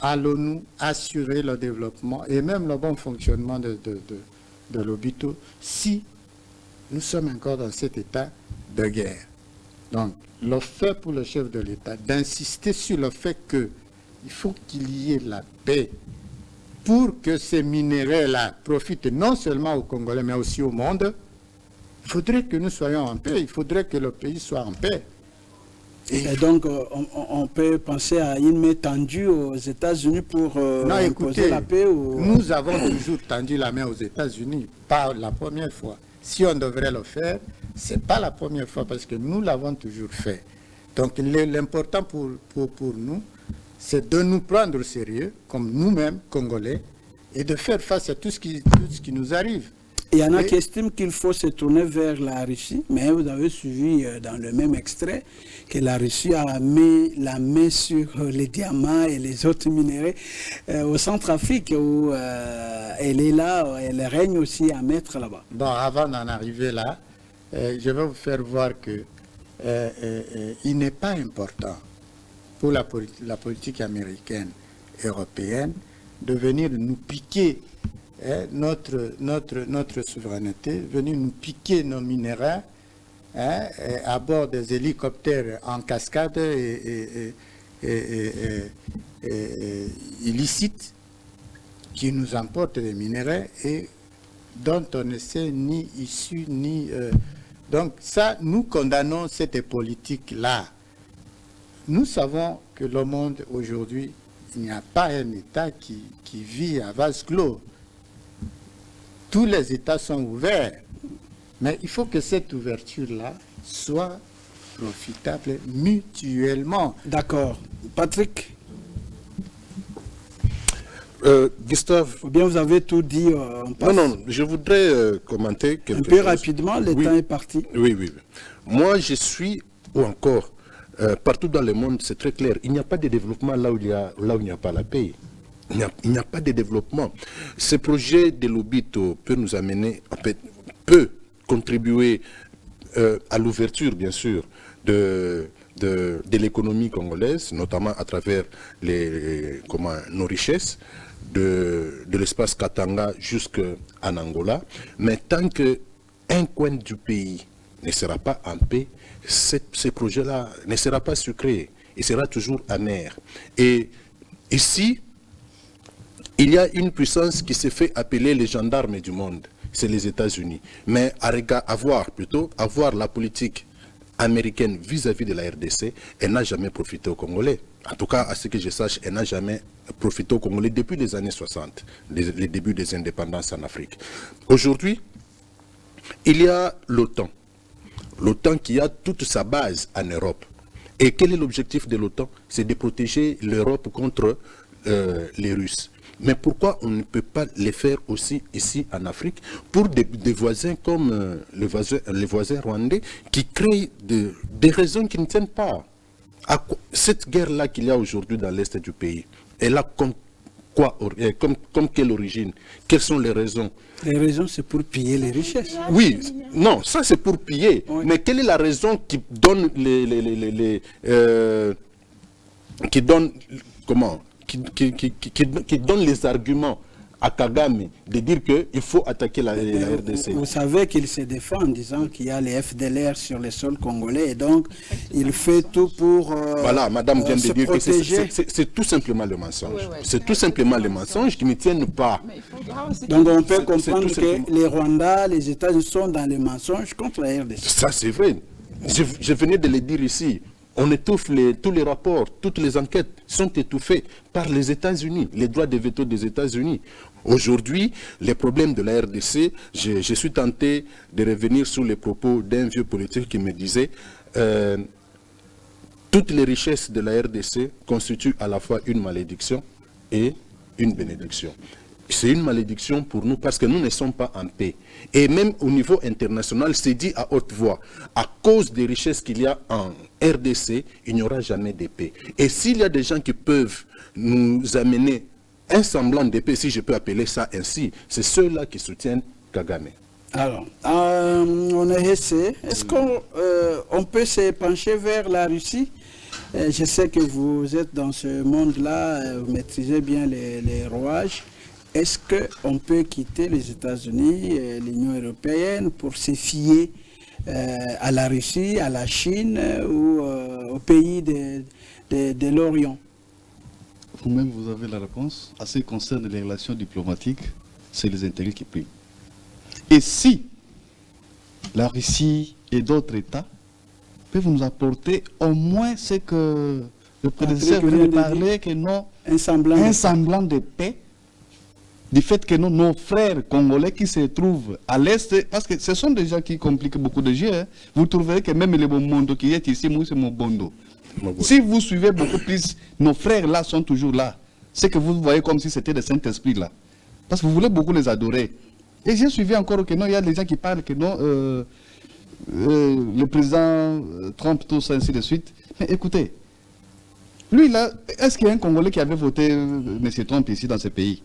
allons-nous assurer le développement et même le bon fonctionnement de l'Obito si nous sommes encore dans cet état de guerre? Donc, le fait pour le chef de l'État d'insister sur le fait qu'il faut qu'il y ait la paix pour que ces minéraux-là profitent non seulement aux Congolais, mais aussi au monde, il faudrait que nous soyons en paix, il faudrait que le pays soit en paix. Et donc, on peut penser à une main tendue aux États-Unis pour imposer la paix ou... Nous avons toujours tendu la main aux États-Unis, pas la première fois. Si on devrait le faire, ce n'est pas la première fois parce que nous l'avons toujours fait. Donc l'important pour nous, c'est de nous prendre au sérieux, comme nous-mêmes, Congolais, et de faire face à tout ce qui nous arrive. Il y en a qui estiment qu'il faut se tourner vers la Russie, mais vous avez suivi dans le même extrait que la Russie a mis la main sur les diamants et les autres minéraux au Centrafrique, où elle est là, elle règne aussi à mettre là-bas. Bon, avant d'en arriver là, je vais vous faire voir que il n'est pas important pour la politique américaine, européenne, de venir nous piquer notre souveraineté, venir nous piquer nos minéraux à bord des hélicoptères en cascade et illicites qui nous emportent des minéraux et dont on ne sait ni issue ni... Donc ça, nous condamnons cette politique-là. Nous savons que le monde aujourd'hui, il n'y a pas un État qui vit à vase clos. Tous les États sont ouverts, mais il faut que cette ouverture-là soit profitable mutuellement. D'accord. Patrick? Gustave. Ou bien vous avez tout dit. Non, je voudrais commenter quelque chose. Un peu rapidement, le temps est parti. Oui. Moi, je suis, ou encore, partout dans le monde, c'est très clair, il n'y a pas de développement là où il n'y a pas la paix. Il n'y a pas de développement. Ce projet de l'Obito peut nous amener, peut contribuer à l'ouverture, bien sûr, de l'économie congolaise, notamment à travers nos richesses, de l'espace Katanga jusqu'en Angola. Mais tant qu'un coin du pays ne sera pas en paix, ce projet-là ne sera pas sucré. Il sera toujours amer. Et ici, il y a une puissance qui s'est fait appeler les gendarmes du monde, c'est les États-Unis. Mais à voir la politique américaine vis-à-vis de la RDC, elle n'a jamais profité aux Congolais. En tout cas, à ce que je sache, elle n'a jamais profité aux Congolais depuis les années 60, les débuts des indépendances en Afrique. Aujourd'hui, il y a l'OTAN. L'OTAN qui a toute sa base en Europe. Et quel est l'objectif de l'OTAN? C'est de protéger l'Europe contre les Russes. Mais pourquoi on ne peut pas les faire aussi ici en Afrique pour des voisins comme les voisins rwandais qui créent des raisons qui ne tiennent pas. Cette guerre-là qu'il y a aujourd'hui dans l'Est du pays, elle a comme quelle origine? Quelles sont les raisons? Les raisons, c'est pour piller les richesses. Oui, non, ça c'est pour piller. Oui. Mais quelle est la raison qui donne qui donne les arguments à Kagame de dire qu'il faut attaquer la RDC? Vous savez qu'il se défend en disant qu'il y a les FDLR sur les sols congolais et donc il fait tout pour voilà, madame vient de dire protéger. Que c'est tout simplement le mensonge. C'est tout simplement le mensonge qui ne tiennent pas. Donc on peut comprendre que les Rwandais, les États-Unis sont dans les mensonges contre la RDC. Ça c'est vrai. Je venais de le dire ici. On étouffe tous les rapports, toutes les enquêtes sont étouffées par les États-Unis, les droits de veto des États-Unis. Aujourd'hui, les problèmes de la RDC, je suis tenté de revenir sur les propos d'un vieux politique qui me disait toutes les richesses de la RDC constituent à la fois une malédiction et une bénédiction. C'est une malédiction pour nous parce que nous ne sommes pas en paix. Et même au niveau international, c'est dit à haute voix, à cause des richesses qu'il y a en RDC, il n'y aura jamais de paix. Et s'il y a des gens qui peuvent nous amener un semblant de paix, si je peux appeler ça ainsi, c'est ceux-là qui soutiennent Kagame. Alors, on est-ce qu'on peut se pencher vers la Russie? Je sais que vous êtes dans ce monde-là, vous maîtrisez bien les rouages. Est-ce qu'on peut quitter les États-Unis et l'Union européenne pour se fier à la Russie, à la Chine ou aux pays de l'Orient? Vous-même, vous avez la réponse. En ce qui concerne les relations diplomatiques, c'est les intérêts qui priment. Et si la Russie et d'autres États peuvent nous apporter au moins ce que le prédécesseur venait de parler, que non, un semblant de paix, du fait que nos frères congolais qui se trouvent à l'Est, parce que ce sont des gens qui compliquent beaucoup de jeux, hein. Vous trouverez que même les Mobondo qui est ici, moi c'est Mobondo. Si vous suivez beaucoup plus, nos frères là sont toujours là. C'est que vous voyez comme si c'était le Saint-Esprit là. Parce que vous voulez beaucoup les adorer. Et j'ai suivi encore que non, il y a des gens qui parlent que non, le président Trump, tout ça, ainsi de suite. Mais écoutez, lui là, est-ce qu'il y a un Congolais qui avait voté M. Trump ici dans ce pays?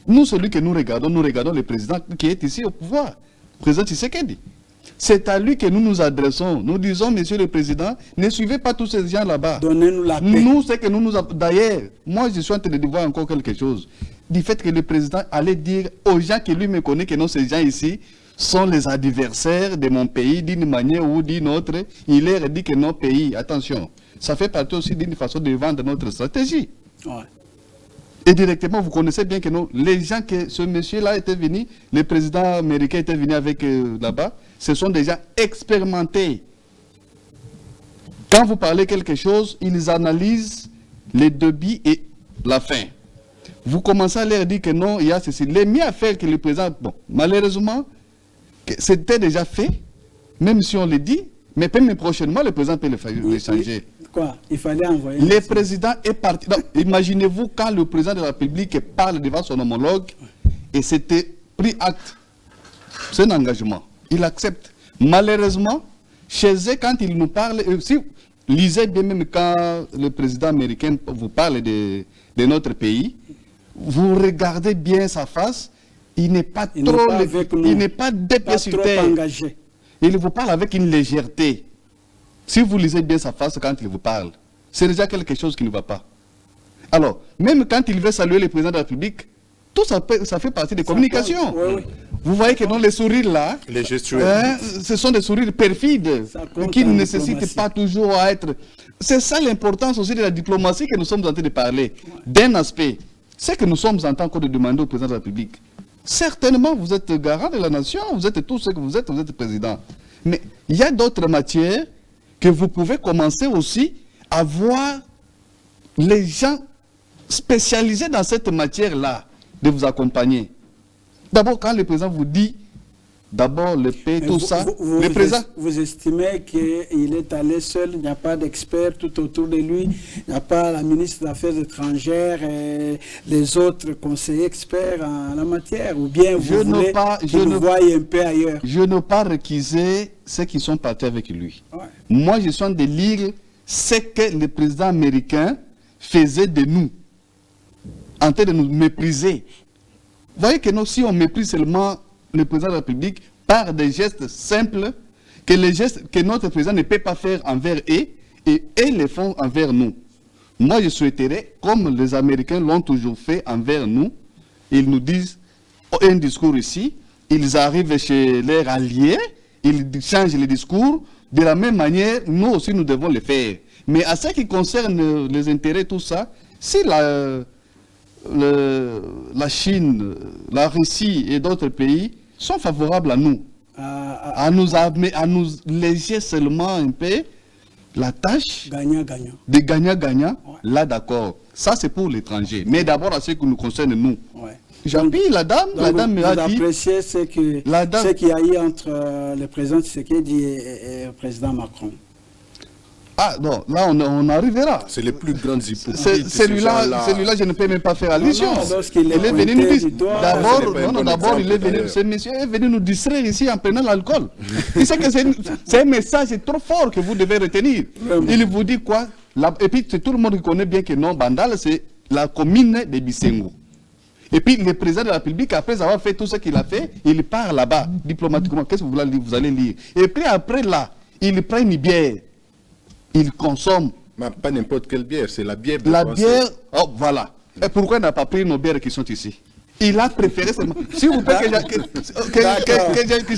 Nous, celui que nous regardons le président qui est ici au pouvoir, le président Tshisekedi. C'est à lui que nous nous adressons. Nous disons, monsieur le président, ne suivez pas tous ces gens là-bas. Donnez-nous la paix. Nous, c'est que nous d'ailleurs, moi, je suis en train de voir encore quelque chose. Du fait que le président allait dire aux gens qui lui me connaissent que non, ces gens ici sont les adversaires de mon pays d'une manière ou d'une autre. Il leur dit que nos pays, attention, ça fait partie aussi d'une façon de vendre notre stratégie. Ouais. Et directement, vous connaissez bien que non, les gens que ce monsieur-là était venu, le président américain était venu avec là-bas, ce sont des gens expérimentés. Quand vous parlez quelque chose, ils analysent les débits et la fin. Vous commencez à leur dire que non, il y a ceci. Les mieux à faire que le président, bon, malheureusement, c'était déjà fait, même si on le dit, mais même prochainement, le président peut le changer. Quoi? Il fallait envoyer... Le président est parti... Imaginez-vous quand le président de la République parle devant son homologue et c'était pris acte. C'est un engagement. Il accepte. Malheureusement, chez eux, quand il nous parle... Si vous lisez bien même quand le président américain vous parle de notre pays, vous regardez bien sa face, il n'est pas il n'est pas engagé. Il vous parle avec une légèreté. Si vous lisez bien sa face quand il vous parle, c'est déjà quelque chose qui ne va pas. Alors, même quand il veut saluer le président de la République, tout ça, ça fait partie des communications. Oui. Vous voyez que dans les sourires là, les gestuels, ce sont des sourires perfides qui ne nécessitent pas toujours à être... C'est ça l'importance aussi de la diplomatie que nous sommes en train de parler. D'un aspect, c'est que nous sommes en train de demander au président de la République. Certainement, vous êtes garant de la nation, vous êtes tout ce que vous êtes président. Mais il y a d'autres matières que vous pouvez commencer aussi à voir les gens spécialisés dans cette matière-là de vous accompagner. D'abord, quand le président vous dit d'abord le pays, tout ça. Le président... Vous estimez qu'il est allé seul, il n'y a pas d'experts tout autour de lui, il n'y a pas la ministre des Affaires étrangères et les autres conseillers experts en la matière, ou bien vous voulez qu'il nous voie un peu ailleurs? Je n'ai pas réquisé ceux qui sont partis avec lui. Ouais. Moi, je suis en train de lire ce que le président américain faisait de nous, en train de nous mépriser. Vous voyez que nous, si on méprise seulement le président de la République par des gestes simples, que les gestes que notre président ne peut pas faire envers eux, et eux les font envers nous. Moi, je souhaiterais, comme les Américains l'ont toujours fait envers nous, ils nous disent un discours ici, ils arrivent chez leurs alliés, ils changent le discours, de la même manière, nous aussi nous devons le faire. Mais à ce qui concerne les intérêts, tout ça, si la Chine, la Russie et d'autres pays sont favorables à nous, à nous léger seulement un peu la tâche de gagnant-gagnant, là d'accord. Ça c'est pour l'étranger. Mais d'abord à ce qui nous concerne nous. Ouais. J'appuie la dame me a dit... Vous appréciez ce qu'il y a eu entre le président Tshisekedi et le président Macron? Ah non, là on arrivera. C'est les plus grandes hypocrites. Celui-là, je ne peux même pas faire allusion. Il est venu nous dire. D'abord, il est venu. Ce monsieur est venu nous distraire ici en prenant l'alcool. Il sait que c'est un message trop fort que vous devez retenir. Il vous dit quoi? Et puis tout le monde qui connaît bien que non, Bandal, c'est la commune de Bisengo. Et puis le président de la République, après avoir fait tout ce qu'il a fait, il part là-bas, diplomatiquement. Qu'est-ce que vous allez lire? Et puis après là, il prend une bière. Il consomme. Mais pas n'importe quelle bière, c'est la bière. La bière, oh voilà. Et pourquoi il n'a pas pris nos bières qui sont ici? Il a préféré seulement. S'il vous plaît, que je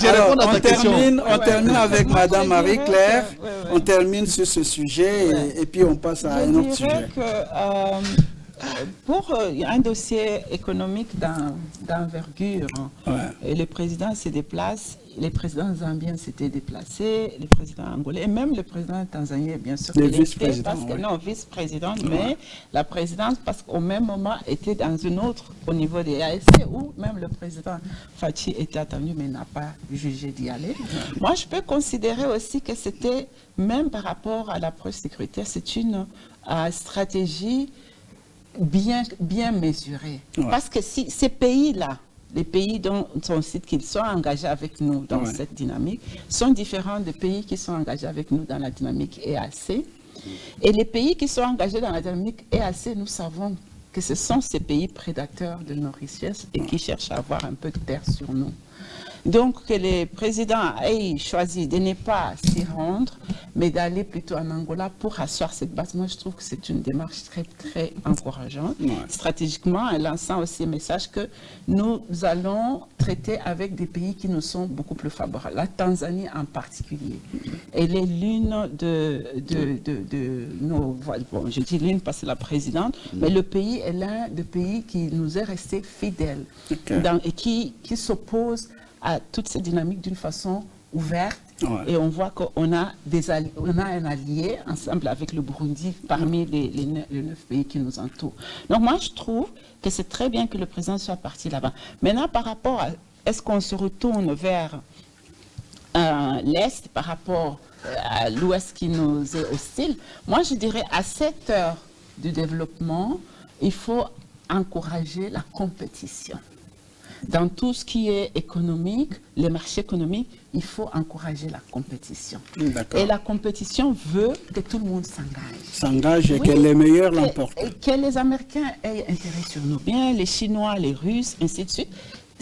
réponde à ta question. On termine avec Madame Marie-Claire. On termine sur ce sujet et puis on passe à un autre sujet. Pour un dossier économique d'envergure, et le président se déplace, les présidents zambiens s'étaient déplacés, les présidents angolais, et même le président tanzanien, bien sûr, vice-président, mais la présidence, parce qu'au même moment, était dans une autre, au niveau des ASC, où même le président Fachi était attendu, mais n'a pas jugé d'y aller. Moi, je peux considérer aussi que c'était, même par rapport à l'approche sécuritaire, c'est une stratégie bien mesurée. Parce que si ces pays-là, les pays dont on cite qu'ils sont engagés avec nous dans cette dynamique, sont différents des pays qui sont engagés avec nous dans la dynamique EAC. Et les pays qui sont engagés dans la dynamique EAC, nous savons que ce sont ces pays prédateurs de nos richesses et qui cherchent à avoir un peu de terre sur nous. Donc, que les présidents aient choisi de ne pas s'y rendre, mais d'aller plutôt en Angola pour asseoir cette base. Moi, je trouve que c'est une démarche très, très encourageante. Stratégiquement, en lançant aussi un message que nous allons traiter avec des pays qui nous sont beaucoup plus favorables. La Tanzanie en particulier. Elle est l'une de nos... Bon, je dis l'une parce que c'est la présidente, mais le pays est l'un des pays qui nous est resté fidèle et qui s'oppose à toute cette dynamique d'une façon ouverte. Et on voit qu'on a un allié ensemble avec le Burundi parmi les 9 pays qui nous entourent. Donc moi je trouve que c'est très bien que le président soit parti là-bas. Maintenant par rapport à est-ce qu'on se retourne vers l'Est par rapport à l'Ouest qui nous est hostile, moi je dirais à cette heure du développement, il faut encourager la compétition. Dans tout ce qui est économique, les marchés économiques, il faut encourager la compétition. Et la compétition veut que tout le monde s'engage. Et que les meilleurs l'emportent. Et que les Américains aient intérêt sur nos biens, les Chinois, les Russes, ainsi de suite.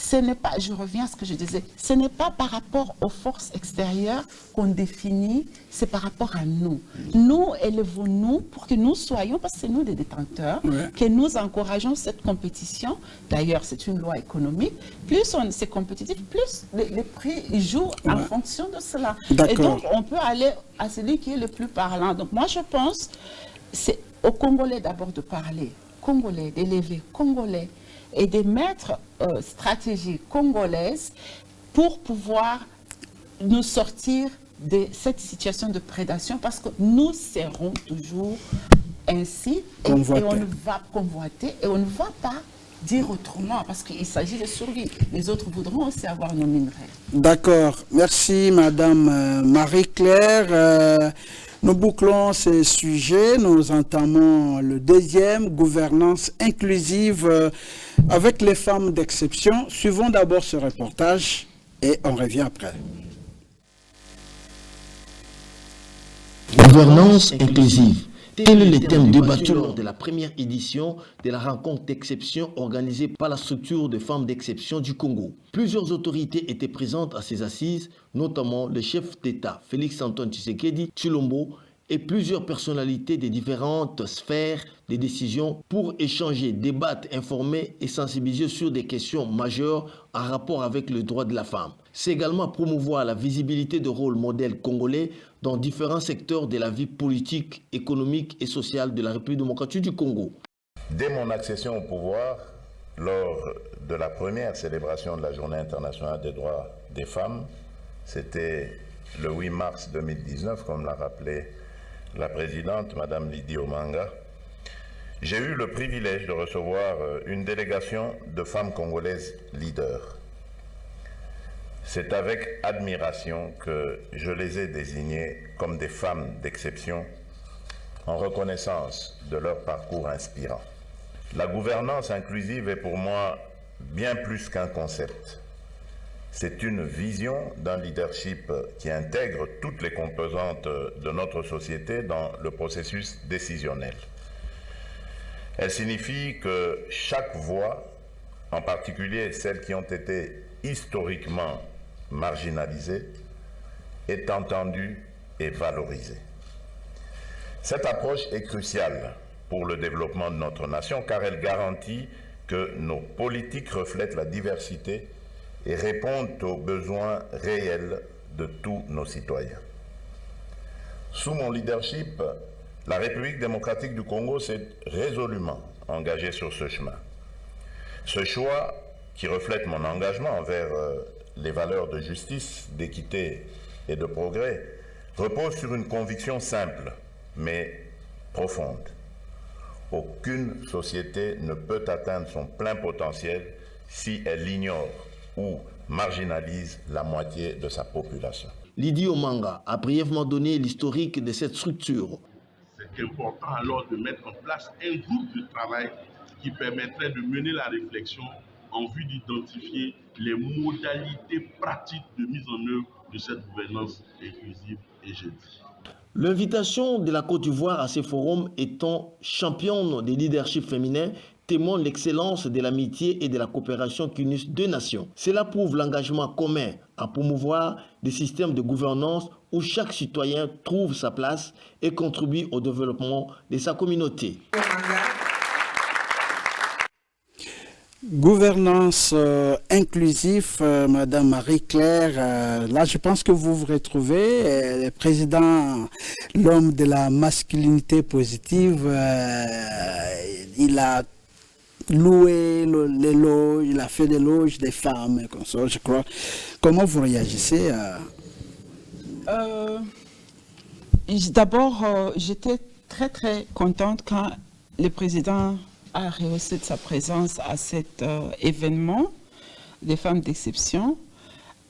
Ce n'est pas, je reviens à ce que je disais, ce n'est pas par rapport aux forces extérieures qu'on définit, c'est par rapport à nous. Nous élevons-nous pour que nous soyons, parce que c'est nous les détenteurs, que nous encourageons cette compétition. D'ailleurs, c'est une loi économique. Plus c'est compétitif, plus les prix jouent en fonction de cela. Et donc, on peut aller à celui qui est le plus parlant. Donc, moi, je pense, c'est aux Congolais d'abord de parler, Congolais, d'élever Congolais, et de mettre stratégie congolaise pour pouvoir nous sortir de cette situation de prédation, parce que nous serons toujours ainsi et on va convoiter et on ne va pas dire autrement, parce qu'il s'agit de survie. Les autres voudront aussi avoir nos minerais. D'accord. Merci, Madame Marie-Claire. Nous bouclons ces sujets. Nous entamons le deuxième, gouvernance inclusive avec les femmes d'exception. Suivons d'abord ce reportage et on revient après. Gouvernance inclusive. Tel est le thème débattu lors de la première édition de la rencontre d'exception organisée par la structure de femmes d'exception du Congo. Plusieurs autorités étaient présentes à ces assises, notamment le chef d'État Félix-Antoine Tshisekedi Tshilombo et plusieurs personnalités des différentes sphères de décision pour échanger, débattre, informer et sensibiliser sur des questions majeures en rapport avec le droit de la femme. C'est également promouvoir la visibilité de rôles modèles congolais dans différents secteurs de la vie politique, économique et sociale de la République démocratique du Congo. Dès mon accession au pouvoir, lors de la première célébration de la Journée internationale des droits des femmes, c'était le 8 mars 2019, comme l'a rappelé la présidente, Madame Lydie Omanga, j'ai eu le privilège de recevoir une délégation de femmes congolaises leaders. C'est avec admiration que je les ai désignées comme des femmes d'exception en reconnaissance de leur parcours inspirant. La gouvernance inclusive est pour moi bien plus qu'un concept. C'est une vision d'un leadership qui intègre toutes les composantes de notre société dans le processus décisionnel. Elle signifie que chaque voix, en particulier celles qui ont été historiquement marginalisées, est entendue et valorisée. Cette approche est cruciale pour le développement de notre nation car elle garantit que nos politiques reflètent la diversité et répondent aux besoins réels de tous nos citoyens. Sous mon leadership, la République démocratique du Congo s'est résolument engagée sur ce chemin. Ce choix, qui reflète mon engagement envers les valeurs de justice, d'équité et de progrès, repose sur une conviction simple, mais profonde. Aucune société ne peut atteindre son plein potentiel si elle ignore ou marginalise la moitié de sa population. Lydie Omanga a brièvement donné l'historique de cette structure. C'est important alors de mettre en place un groupe de travail qui permettrait de mener la réflexion en vue d'identifier les modalités pratiques de mise en œuvre de cette gouvernance inclusive et je dis. L'invitation de la Côte d'Ivoire à ces forums étant championne des leaderships féminins témoigne l'excellence de l'amitié et de la coopération qui unissent deux nations. Cela prouve l'engagement commun à promouvoir des systèmes de gouvernance où chaque citoyen trouve sa place et contribue au développement de sa communauté. Gouvernance inclusive, Madame Marie-Claire, là je pense que vous vous retrouvez, le président, l'homme de la masculinité positive, il a loué l'éloge, il a fait l'éloge des femmes, comme ça, je crois. Comment vous réagissez D'abord, j'étais très contente quand le président a rehaussé de sa présence à cet événement des femmes d'exception.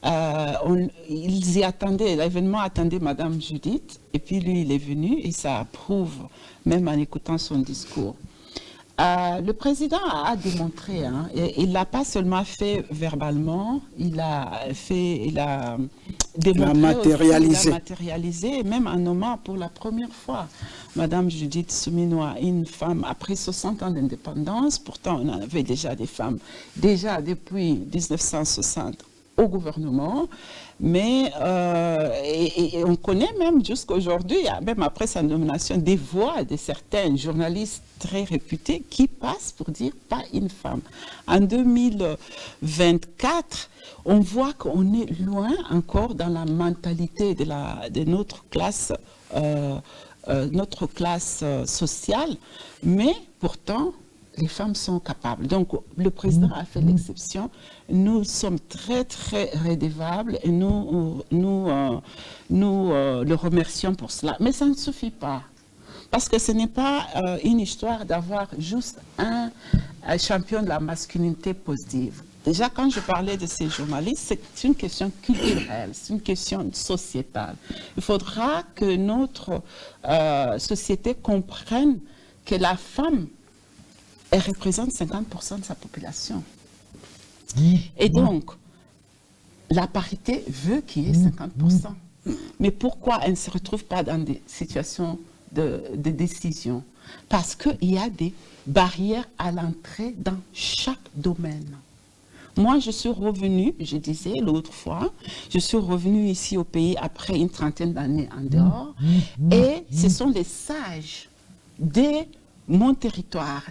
Ils y attendaient, l'événement attendait Madame Judith, et puis lui il est venu et ça prouve, même en écoutant son discours. Le président a démontré, hein, il ne l'a pas seulement fait verbalement, il a démontré, matérialisé. Il a matérialisé, même en nommant pour la première fois Madame Judith Suminwa, une femme après 60 ans d'indépendance. Pourtant on en avait déjà des femmes, déjà depuis 1960 au gouvernement, mais et on connaît même jusqu'à aujourd'hui, même après sa nomination, des voix de certains journalistes très réputés qui passent pour dire pas une femme. En 2024, on voit qu'on est loin encore dans la mentalité de notre classe sociale, mais pourtant les femmes sont capables. Donc, le président a fait l'exception. Nous sommes très redevables et nous le remercions pour cela. Mais ça ne suffit pas. Parce que ce n'est pas une histoire d'avoir juste un champion de la masculinité positive. Déjà, quand je parlais de ces journalistes, c'est une question culturelle, c'est une question sociétale. Il faudra que notre société comprenne que la femme, elle représente 50% de sa population. Et donc, la parité veut qu'il y ait 50%. Mais pourquoi elle ne se retrouve pas dans des situations de décision? Parce qu'il y a des barrières à l'entrée dans chaque domaine. Moi, je suis revenue, je disais l'autre fois, je suis revenue ici au pays après une trentaine d'années en dehors, et ce sont les sages de mon territoire,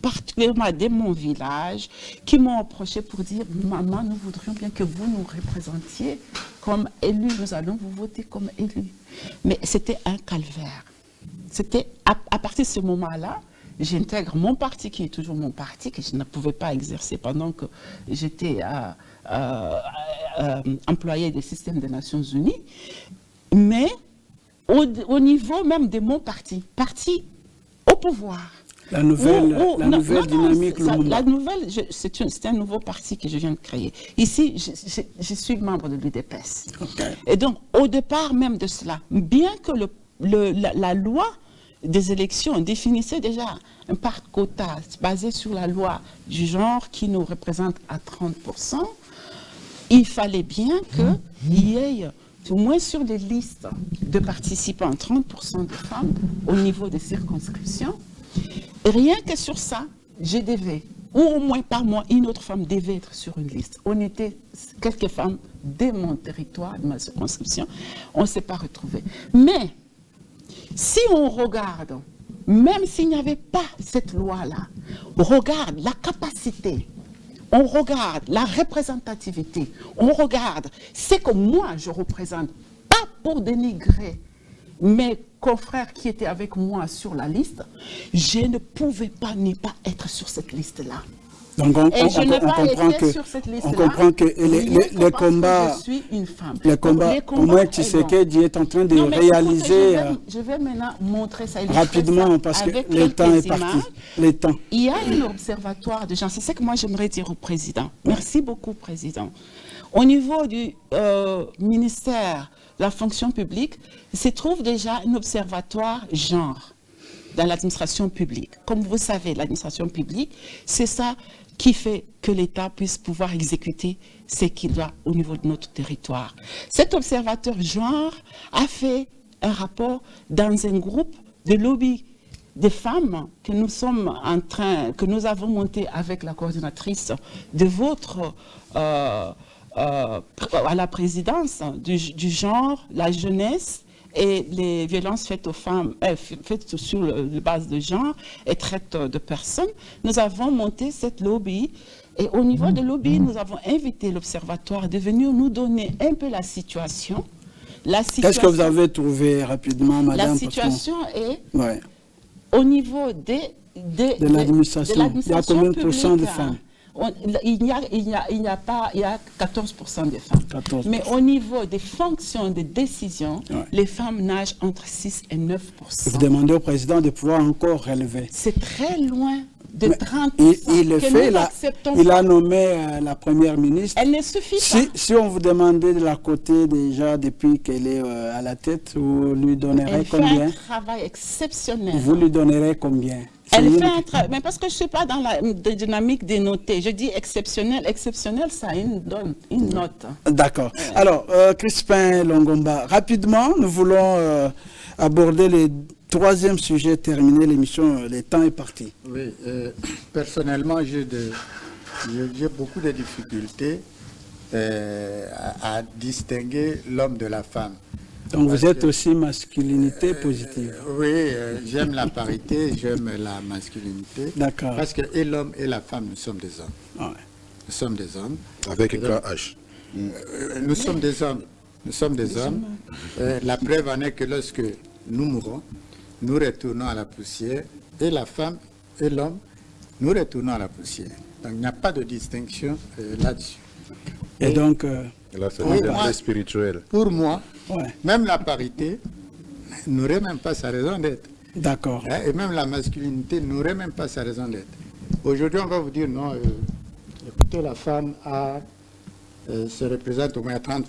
particulièrement de mon village, qui m'ont approché pour dire « Maman, nous voudrions bien que vous nous représentiez comme élus, nous allons vous voter comme élus. » Mais c'était un calvaire. C'était à partir de ce moment-là, j'intègre mon parti, qui est toujours mon parti, que je ne pouvais pas exercer pendant que j'étais employé des systèmes des Nations Unies, mais au niveau même de mon parti au pouvoir. La nouvelle dynamique. C'est un nouveau parti que je viens de créer. Ici, je suis membre de l'UDPS. Okay. Et donc, au départ même de cela, bien que la loi des élections définissait déjà un part quota basé sur la loi du genre qui nous représente à 30%, il fallait bien qu'il y ait au moins sur les listes de participants 30% de femmes au niveau des circonscriptions. Et rien que sur ça, je devais, ou au moins par mois, une autre femme devait être sur une liste. On était quelques femmes de mon territoire, de ma circonscription, on ne s'est pas retrouvés. Mais si on regarde, même s'il n'y avait pas cette loi-là, on regarde la capacité, on regarde la représentativité, on regarde ce que moi je représente, pas pour dénigrer mes confrères qui étaient avec moi sur la liste, je ne pouvais pas ne pas être sur cette liste-là. Donc on comprend que les combats, je suis une femme. Les combats au moins Tshisekedi est en train de réaliser. Je vais maintenant montrer ça rapidement parce que le temps est parti. Il y a un observatoire de gens. C'est ce que moi j'aimerais dire au président. Merci beaucoup, président. Au niveau du ministère de la fonction publique, se trouve déjà un observatoire genre dans l'administration publique. Comme vous savez, l'administration publique, c'est ça qui fait que l'État puisse pouvoir exécuter ce qu'il doit au niveau de notre territoire. Cet observateur genre a fait un rapport dans un groupe de lobby des femmes que nous avons monté avec la coordinatrice de votre à la présidence du genre, la jeunesse et les violences faites aux femmes, faites sur la base de genre et traite de personnes. Nous avons monté cette lobby et au niveau de lobby, nous avons invité l'observatoire de venir nous donner un peu la situation. Qu'est-ce que vous avez trouvé rapidement, madame? La situation est au niveau de l'administration. Il y a combien de pourcents de femmes? Il y a 14% de femmes. 14%. Mais au niveau des fonctions de décision, les femmes nagent entre 6 et 9%. Vous demandez au président de pouvoir encore relever. C'est très loin de 30%. Il le fait, il a nommé la première ministre. Elle ne suffit pas. Si on vous demandait de la côté déjà depuis qu'elle est à la tête, vous lui donnerez combien? Elle fait un travail exceptionnel. Vous lui donnerez combien? Elle fait un travail, mais parce que je ne suis pas dans la dynamique des notés. Je dis exceptionnel. Exceptionnel, ça a une note. D'accord. Alors, Crispin Longomba, rapidement, nous voulons aborder le troisième sujet, terminer l'émission. Le temps est parti. Oui, personnellement, j'ai beaucoup de difficultés à distinguer l'homme de la femme. Donc vous êtes aussi masculinité positive. Oui, j'aime la parité, j'aime la masculinité. D'accord. Parce que et l'homme et la femme, nous sommes des hommes. Ouais. Nous sommes des hommes. Avec un grand H. Nous sommes des hommes. Nous sommes des hommes. La preuve en est que lorsque nous mourons, nous retournons à la poussière. Et la femme et l'homme, nous retournons à la poussière. Donc il n'y a pas de distinction là-dessus. Et donc... Là, c'est spirituel. Pour moi, même la parité n'aurait même pas sa raison d'être. D'accord. Et même la masculinité n'aurait même pas sa raison d'être. Aujourd'hui, on va vous dire non, écoutez, la femme se représente au moins à 30%.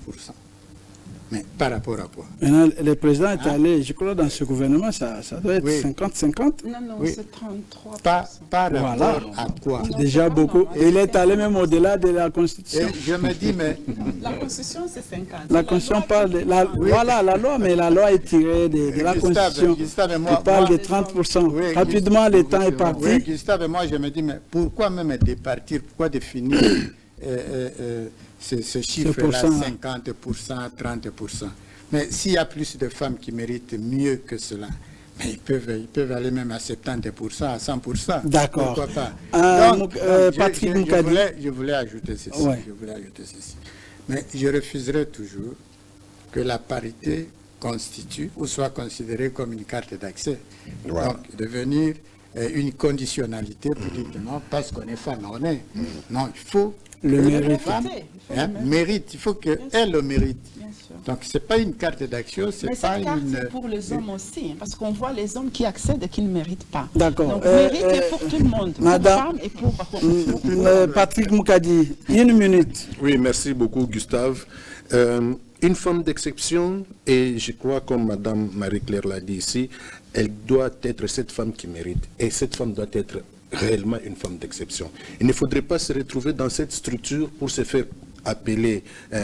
Mais par rapport à quoi? Maintenant, le président est allé, je crois, dans ce gouvernement, ça doit être 50-50. Non, oui. c'est 33%. Par rapport à quoi? Déjà beaucoup. Et il est allé même au-delà de la Constitution. Et je me dis, mais... La Constitution, c'est 50. La Constitution parle de... Voilà, la loi, mais la loi est tirée de la Constitution. Gustave, moi, qui parle de 30%. Oui, Rapidement, le temps est parti. Oui, Gustave et moi, je me dis, mais pourquoi même départir? Pourquoi définir ce chiffre-là, 50%, 30%? Mais s'il y a plus de femmes qui méritent mieux que cela, mais ils peuvent aller même à 70%, à 100%. D'accord. Pourquoi pas? Donc, Patrick Moukadi. Je voulais ajouter ceci. Ouais. Mais je refuserai toujours que la parité constitue ou soit considérée comme une carte d'accès. Voilà. Donc, devenir une conditionnalité pour dire que non, parce qu'on est femme, on est. Non, il faut le mérite. Mérite, il faut qu'elle le mérite. Donc, ce n'est pas une carte d'action, c'est pas carte, une... c'est pour les hommes aussi, parce qu'on voit les hommes qui accèdent et qui ne méritent pas. D'accord. Donc, mérite est pour tout le monde, Madame, pour femmes et pour... Patrick Moukadi, 1 minute. Oui, merci beaucoup, Gustave. Une femme d'exception, et je crois, comme Madame Marie-Claire l'a dit ici, elle doit être cette femme qui mérite. Et cette femme doit être réellement une femme d'exception. Il ne faudrait pas se retrouver dans cette structure pour se faire appeler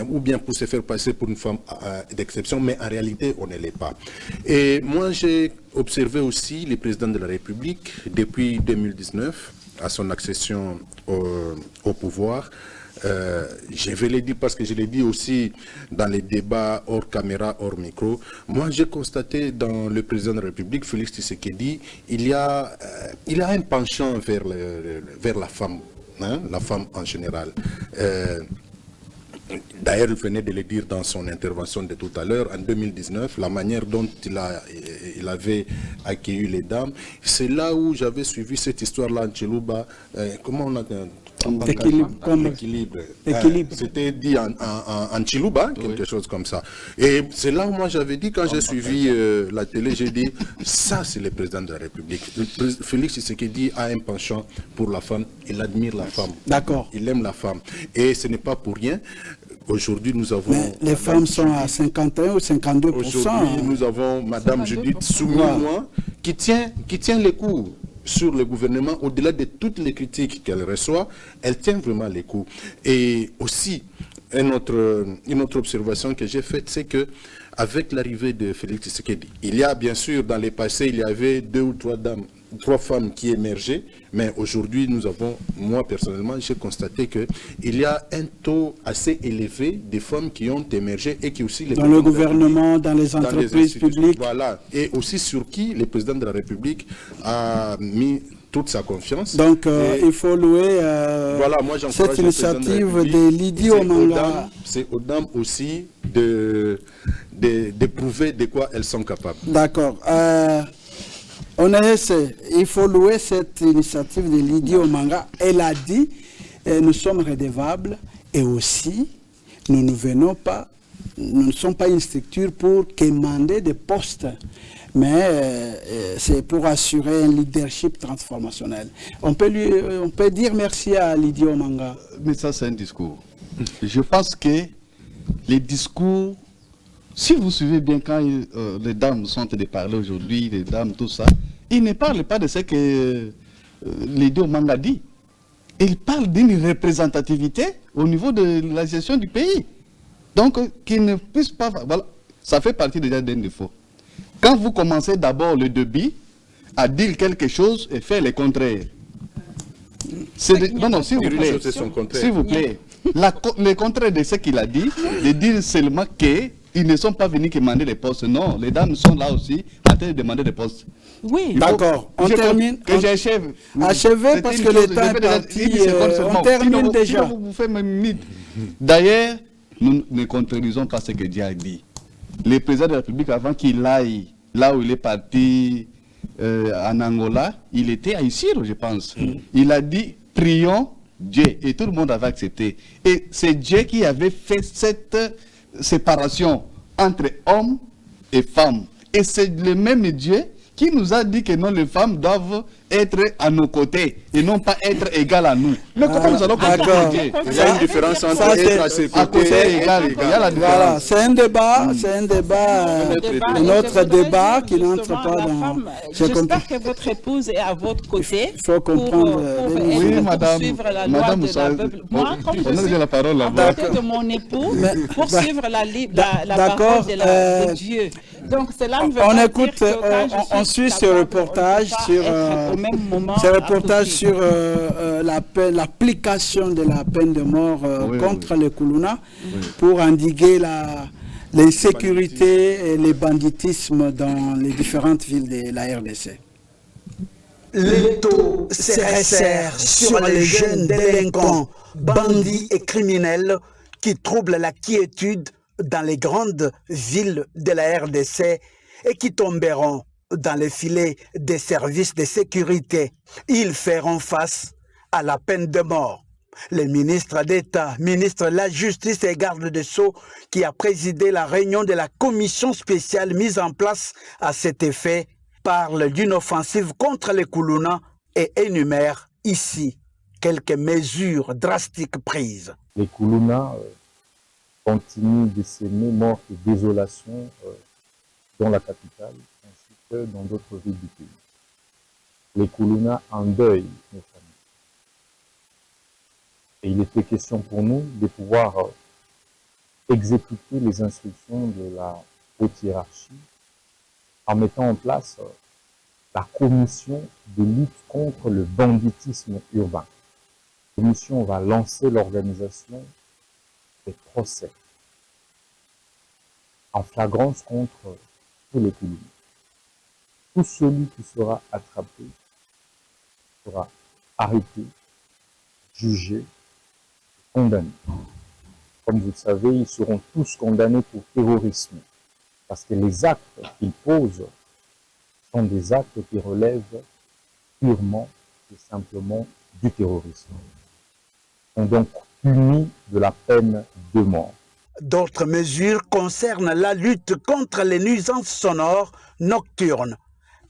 ou bien pour se faire passer pour une femme d'exception, mais en réalité, on ne l'est pas. Et moi, j'ai observé aussi le président de la République depuis 2019, à son accession au pouvoir. Je vais le dire parce que je l'ai dit aussi dans les débats hors caméra, hors micro. Moi, j'ai constaté dans le président de la République, Félix Tshisekedi, il y a un penchant vers la femme, hein, la femme en général. D'ailleurs, il venait de le dire dans son intervention de tout à l'heure, en 2019, la manière dont il avait accueilli les dames, c'est là où j'avais suivi cette histoire-là en Chiluba. Comment on a... Équilibre. C'était dit en Chiluba, quelque chose comme ça. Et c'est là où moi j'avais dit, quand j'ai suivi la télé, j'ai dit, ça c'est le président de la République. Félix Tshisekedi a un penchant pour la femme, il admire la femme. D'accord. Il aime la femme. Et ce n'est pas pour rien. Aujourd'hui, nous avons... Mais les femmes sont à 51 ou 52%. Aujourd'hui, nous avons Madame Judith Soumoumoua qui tient les coups sur le gouvernement, au-delà de toutes les critiques qu'elle reçoit, elle tient vraiment les coups. Et aussi, une autre observation que j'ai faite, c'est que avec l'arrivée de Félix Tshisekedi, il y a bien sûr, dans le passé, il y avait 2 ou 3 femmes qui émergeaient, mais aujourd'hui, nous avons, moi personnellement, j'ai constaté qu'il y a un taux assez élevé de femmes qui ont émergé et qui aussi... Dans le gouvernement, dans les entreprises publiques. Voilà, et aussi sur qui le président de la République a mis toute sa confiance. Donc, il faut louer voilà, moi, cette initiative de Lydie Omanga. C'est aux dames aussi de prouver de quoi elles sont capables. D'accord. Il faut louer cette initiative de Lydie Omanga. Elle a dit, nous sommes redevables et aussi, nous ne sommes pas une structure pour commander des postes, mais c'est pour assurer un leadership transformationnel. On peut dire merci à Lydie Omanga. Mais ça, c'est un discours. Je pense que les discours, si vous suivez bien quand les dames sont de parler aujourd'hui, les dames, tout ça, ils ne parlent pas de ce que Lydie Omanga dit. Ils parlent d'une représentativité au niveau de la gestion du pays. Donc, qu'ils ne puissent pas... Voilà, ça fait partie déjà d'un défaut. Quand vous commencez d'abord le débit à dire quelque chose et faire le contraire. Non, s'il vous plaît. S'il vous plaît. Le contraire de ce qu'il a dit, de dire seulement qu'ils ne sont pas venus demander des postes. Non, les dames sont là aussi en train de demander des postes. Oui, d'accord. On termine. Que j'achève. Achevez parce que le temps est parti. On termine déjà. D'ailleurs, nous ne contredisons pas ce que Dieu a dit. Le président de la République, avant qu'il aille là où il est parti en Angola, il était à Isiro, je pense. Il a dit, prions Dieu. Et tout le monde avait accepté. Et c'est Dieu qui avait fait cette séparation entre hommes et femmes. Et c'est le même Dieu qui nous a dit que non, les femmes doivent être à nos côtés et non pas être égales à nous. Mais comment nous allons comprendre? Il y a une différence entre être à ses côtés et égal. Il y a la différence. Voilà, c'est un débat, notre débat qui n'entre pas dans... J'espère que votre épouse est à votre côté. Il faut comprendre. Oui, madame. Suivre la loi de la Bible. Moi, comme je suis la parole à côté de mon époux, pour suivre la parole de Dieu. Donc cela ne veut on pas écoute, dire que quand on suit ce reportage sur l'application de la peine de mort contre les Koulouna pour endiguer l'insécurité et les banditismes dans les différentes villes de la RDC. Les taux se resserrent sur les jeunes délinquants, bandits et criminels qui troublent la quiétude dans les grandes villes de la RDC et qui tomberont dans les filets des services de sécurité. Ils feront face à la peine de mort. Le ministre d'État, ministre de la Justice et garde des Sceaux, qui a présidé la réunion de la commission spéciale mise en place à cet effet, parle d'une offensive contre les Koulouna et énumère ici quelques mesures drastiques prises. Les Koulouna continuent de s'aimer mort et désolation dans la capitale ainsi que dans d'autres villes du pays. Les Koulouna endeuillent nos familles. Et il était question pour nous de pouvoir exécuter les instructions de la haute hiérarchie en mettant en place la commission de lutte contre le banditisme urbain. La commission va lancer l'organisation des procès en flagrance contre tous les Koulouna. Tout celui qui sera attrapé sera arrêté, jugé, condamnés. Comme vous le savez, ils seront tous condamnés pour terrorisme, parce que les actes qu'ils posent sont des actes qui relèvent purement et simplement du terrorisme. Ils sont donc punis de la peine de mort. D'autres mesures concernent la lutte contre les nuisances sonores nocturnes,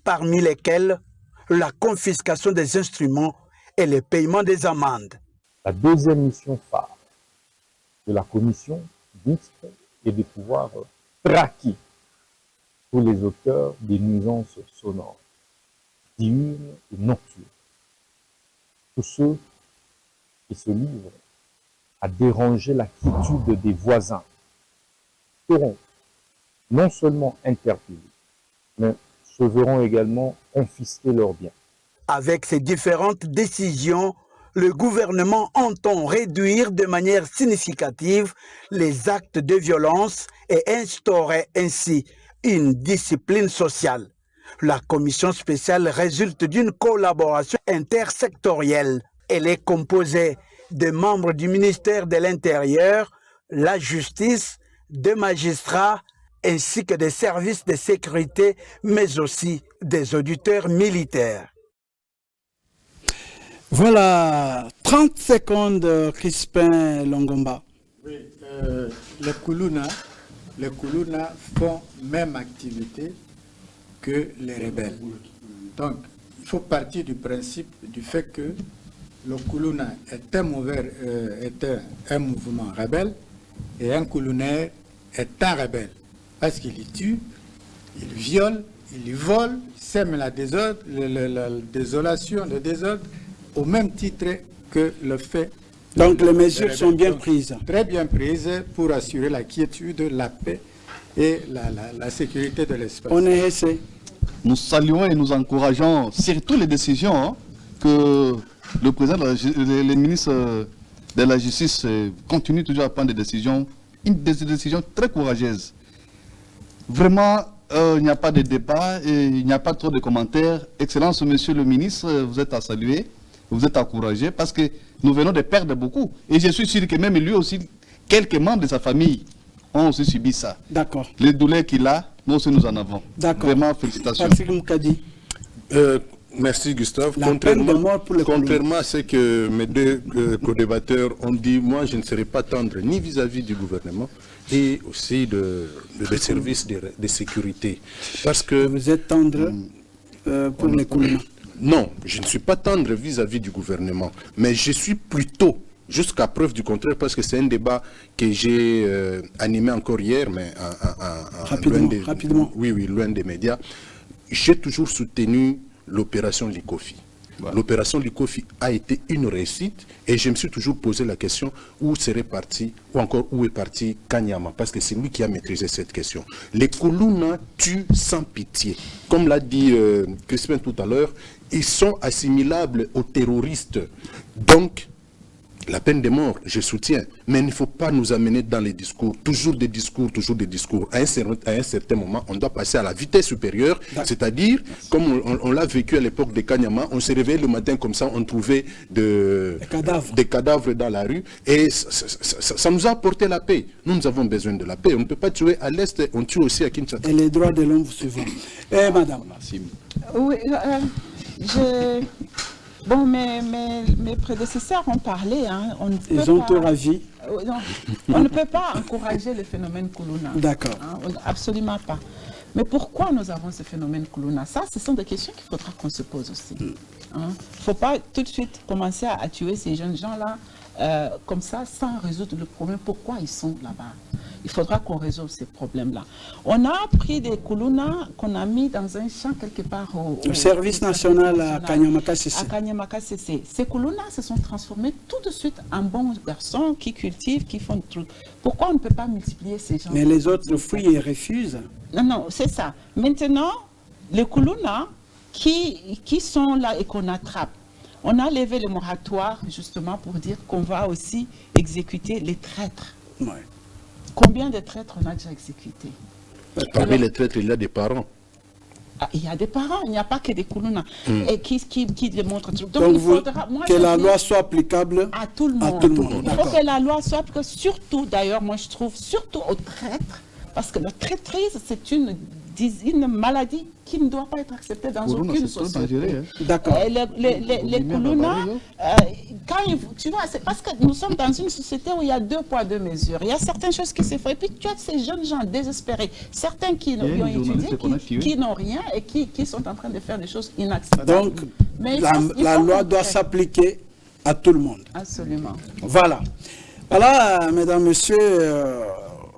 parmi lesquelles la confiscation des instruments et le paiement des amendes. La deuxième mission phare de la commission mixte est de pouvoir traquer tous les auteurs des nuisances sonores, diurnes et nocturnes. Tous ceux qui se livrent à déranger la quiétude des voisins seront non seulement interpellés, mais se verront également confisquer leurs biens. Avec ces différentes décisions, le gouvernement entend réduire de manière significative les actes de violence et instaurer ainsi une discipline sociale. La commission spéciale résulte d'une collaboration intersectorielle. Elle est composée de membres du ministère de l'Intérieur, la justice, des magistrats, ainsi que des services de sécurité, mais aussi des auditeurs militaires. Voilà, 30 secondes, Crispin Longomba. Oui, les Koulouna font même activité que les rebelles. Donc, il faut partir du principe du fait que le Koulouna est un mouvement rebelle et un Koulounaire est un rebelle. Parce qu'il y tue, il viole, il y vole, il sème la désolation, le désordre, au même titre que le fait. Donc les mesures sont bien prises. Très bien prises pour assurer la quiétude, la paix et la sécurité de l'espace. On est essayé. Nous saluons et nous encourageons surtout les décisions que le président, les ministres de la Justice continuent toujours à prendre des décisions très courageuses. Vraiment, il n'y a pas de débat et il n'y a pas trop de commentaires. Excellence, monsieur le ministre, vous êtes à saluer. Vous êtes encouragé parce que nous venons de perdre beaucoup. Et je suis sûr que même lui aussi, quelques membres de sa famille ont aussi subi ça. D'accord. Les douleurs qu'il a, nous aussi nous en avons. D'accord. Vraiment, félicitations. Merci Gustave. Contrairement à ce que mes deux co-débatteurs ont dit, moi je ne serai pas tendre ni vis-à-vis du gouvernement et aussi des services de sécurité. Parce que vous êtes tendre pour les Koulouna? Non, je ne suis pas tendre vis-à-vis du gouvernement, mais je suis plutôt, jusqu'à preuve du contraire, parce que c'est un débat que j'ai animé encore hier, mais rapidement. Oui, loin des médias. J'ai toujours soutenu l'opération Likofi. Voilà. L'opération Likofi a été une réussite et je me suis toujours posé la question où serait parti, ou encore où est parti Kanyama, parce que c'est lui qui a maîtrisé cette question. Les Koulouna tuent sans pitié. Comme l'a dit Crispin tout à l'heure, ils sont assimilables aux terroristes. Donc, la peine de mort, je soutiens, mais il ne faut pas nous amener dans les discours, toujours des discours. À un certain moment, on doit passer à la vitesse supérieure, c'est-à-dire, comme on l'a vécu à l'époque de Kanyama, on se réveillait le matin comme ça, on trouvait des cadavres dans la rue, et ça nous a apporté la paix. Nous avons besoin de la paix. On ne peut pas tuer à l'Est, on tue aussi à Kinshasa. Et les droits de l'homme, vous suivez. Madame. Oui, bon, mes prédécesseurs ont parlé. Hein. Ils ont tout ravi. On ne peut pas encourager le phénomène Koulouna. D'accord. Hein, absolument pas. Mais pourquoi nous avons ce phénomène Koulouna? Ça, ce sont des questions qu'il faudra qu'on se pose aussi. Il ne faut pas tout de suite commencer à tuer ces jeunes gens-là comme ça, sans résoudre le problème. Pourquoi ils sont là-bas? Il faudra qu'on résolve ces problèmes-là. On a pris des Koulouna qu'on a mis dans un champ quelque part au service national à Kanyama-Kasese. À Kanyama-Kasese. Ces Koulouna se sont transformés tout de suite en bons garçons qui cultivent, qui font des trucs. Pourquoi on ne peut pas multiplier ces gens? Mais les autres fuient et refusent. Non, c'est ça. Maintenant, les Koulouna qui sont là et qu'on attrape, on a levé le moratoire justement pour dire qu'on va aussi exécuter les traîtres. Ouais. Combien de traîtres on a déjà exécutés? Parmi les traîtres, il y a des parents. Il y a des parents, il n'y a pas que des Koulouna. Et qui démontrent. Donc il faudra que la loi soit applicable à tout le monde. Il faut que la loi soit applicable, surtout, d'ailleurs, moi je trouve, surtout aux traîtres, parce que la traîtrise, c'est une maladie qui ne doit pas être acceptée dans aucune société. D'accord. Les Koulouna, tu vois, c'est parce que nous sommes dans une société où il y a 2 poids 2 mesures. Il y a certaines choses qui se font. Et puis tu as ces jeunes gens désespérés, certains qui ont étudié, qui n'ont rien et qui sont en train de faire des choses inacceptables. Donc, la loi doit s'appliquer à tout le monde. Absolument. Voilà. Voilà, mesdames, messieurs.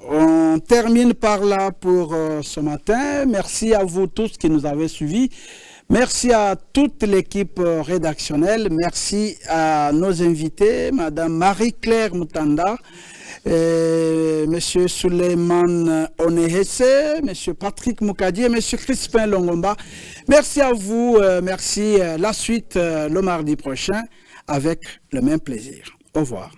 On termine par là pour ce matin. Merci à vous tous qui nous avez suivis. Merci à toute l'équipe rédactionnelle. Merci à nos invités, Madame Marie-Claire Moutanda, Monsieur Suleiman Onehese, Monsieur Patrick Moukadi et Monsieur Crispin Longomba. Merci à vous. Merci. La suite le mardi prochain avec le même plaisir. Au revoir.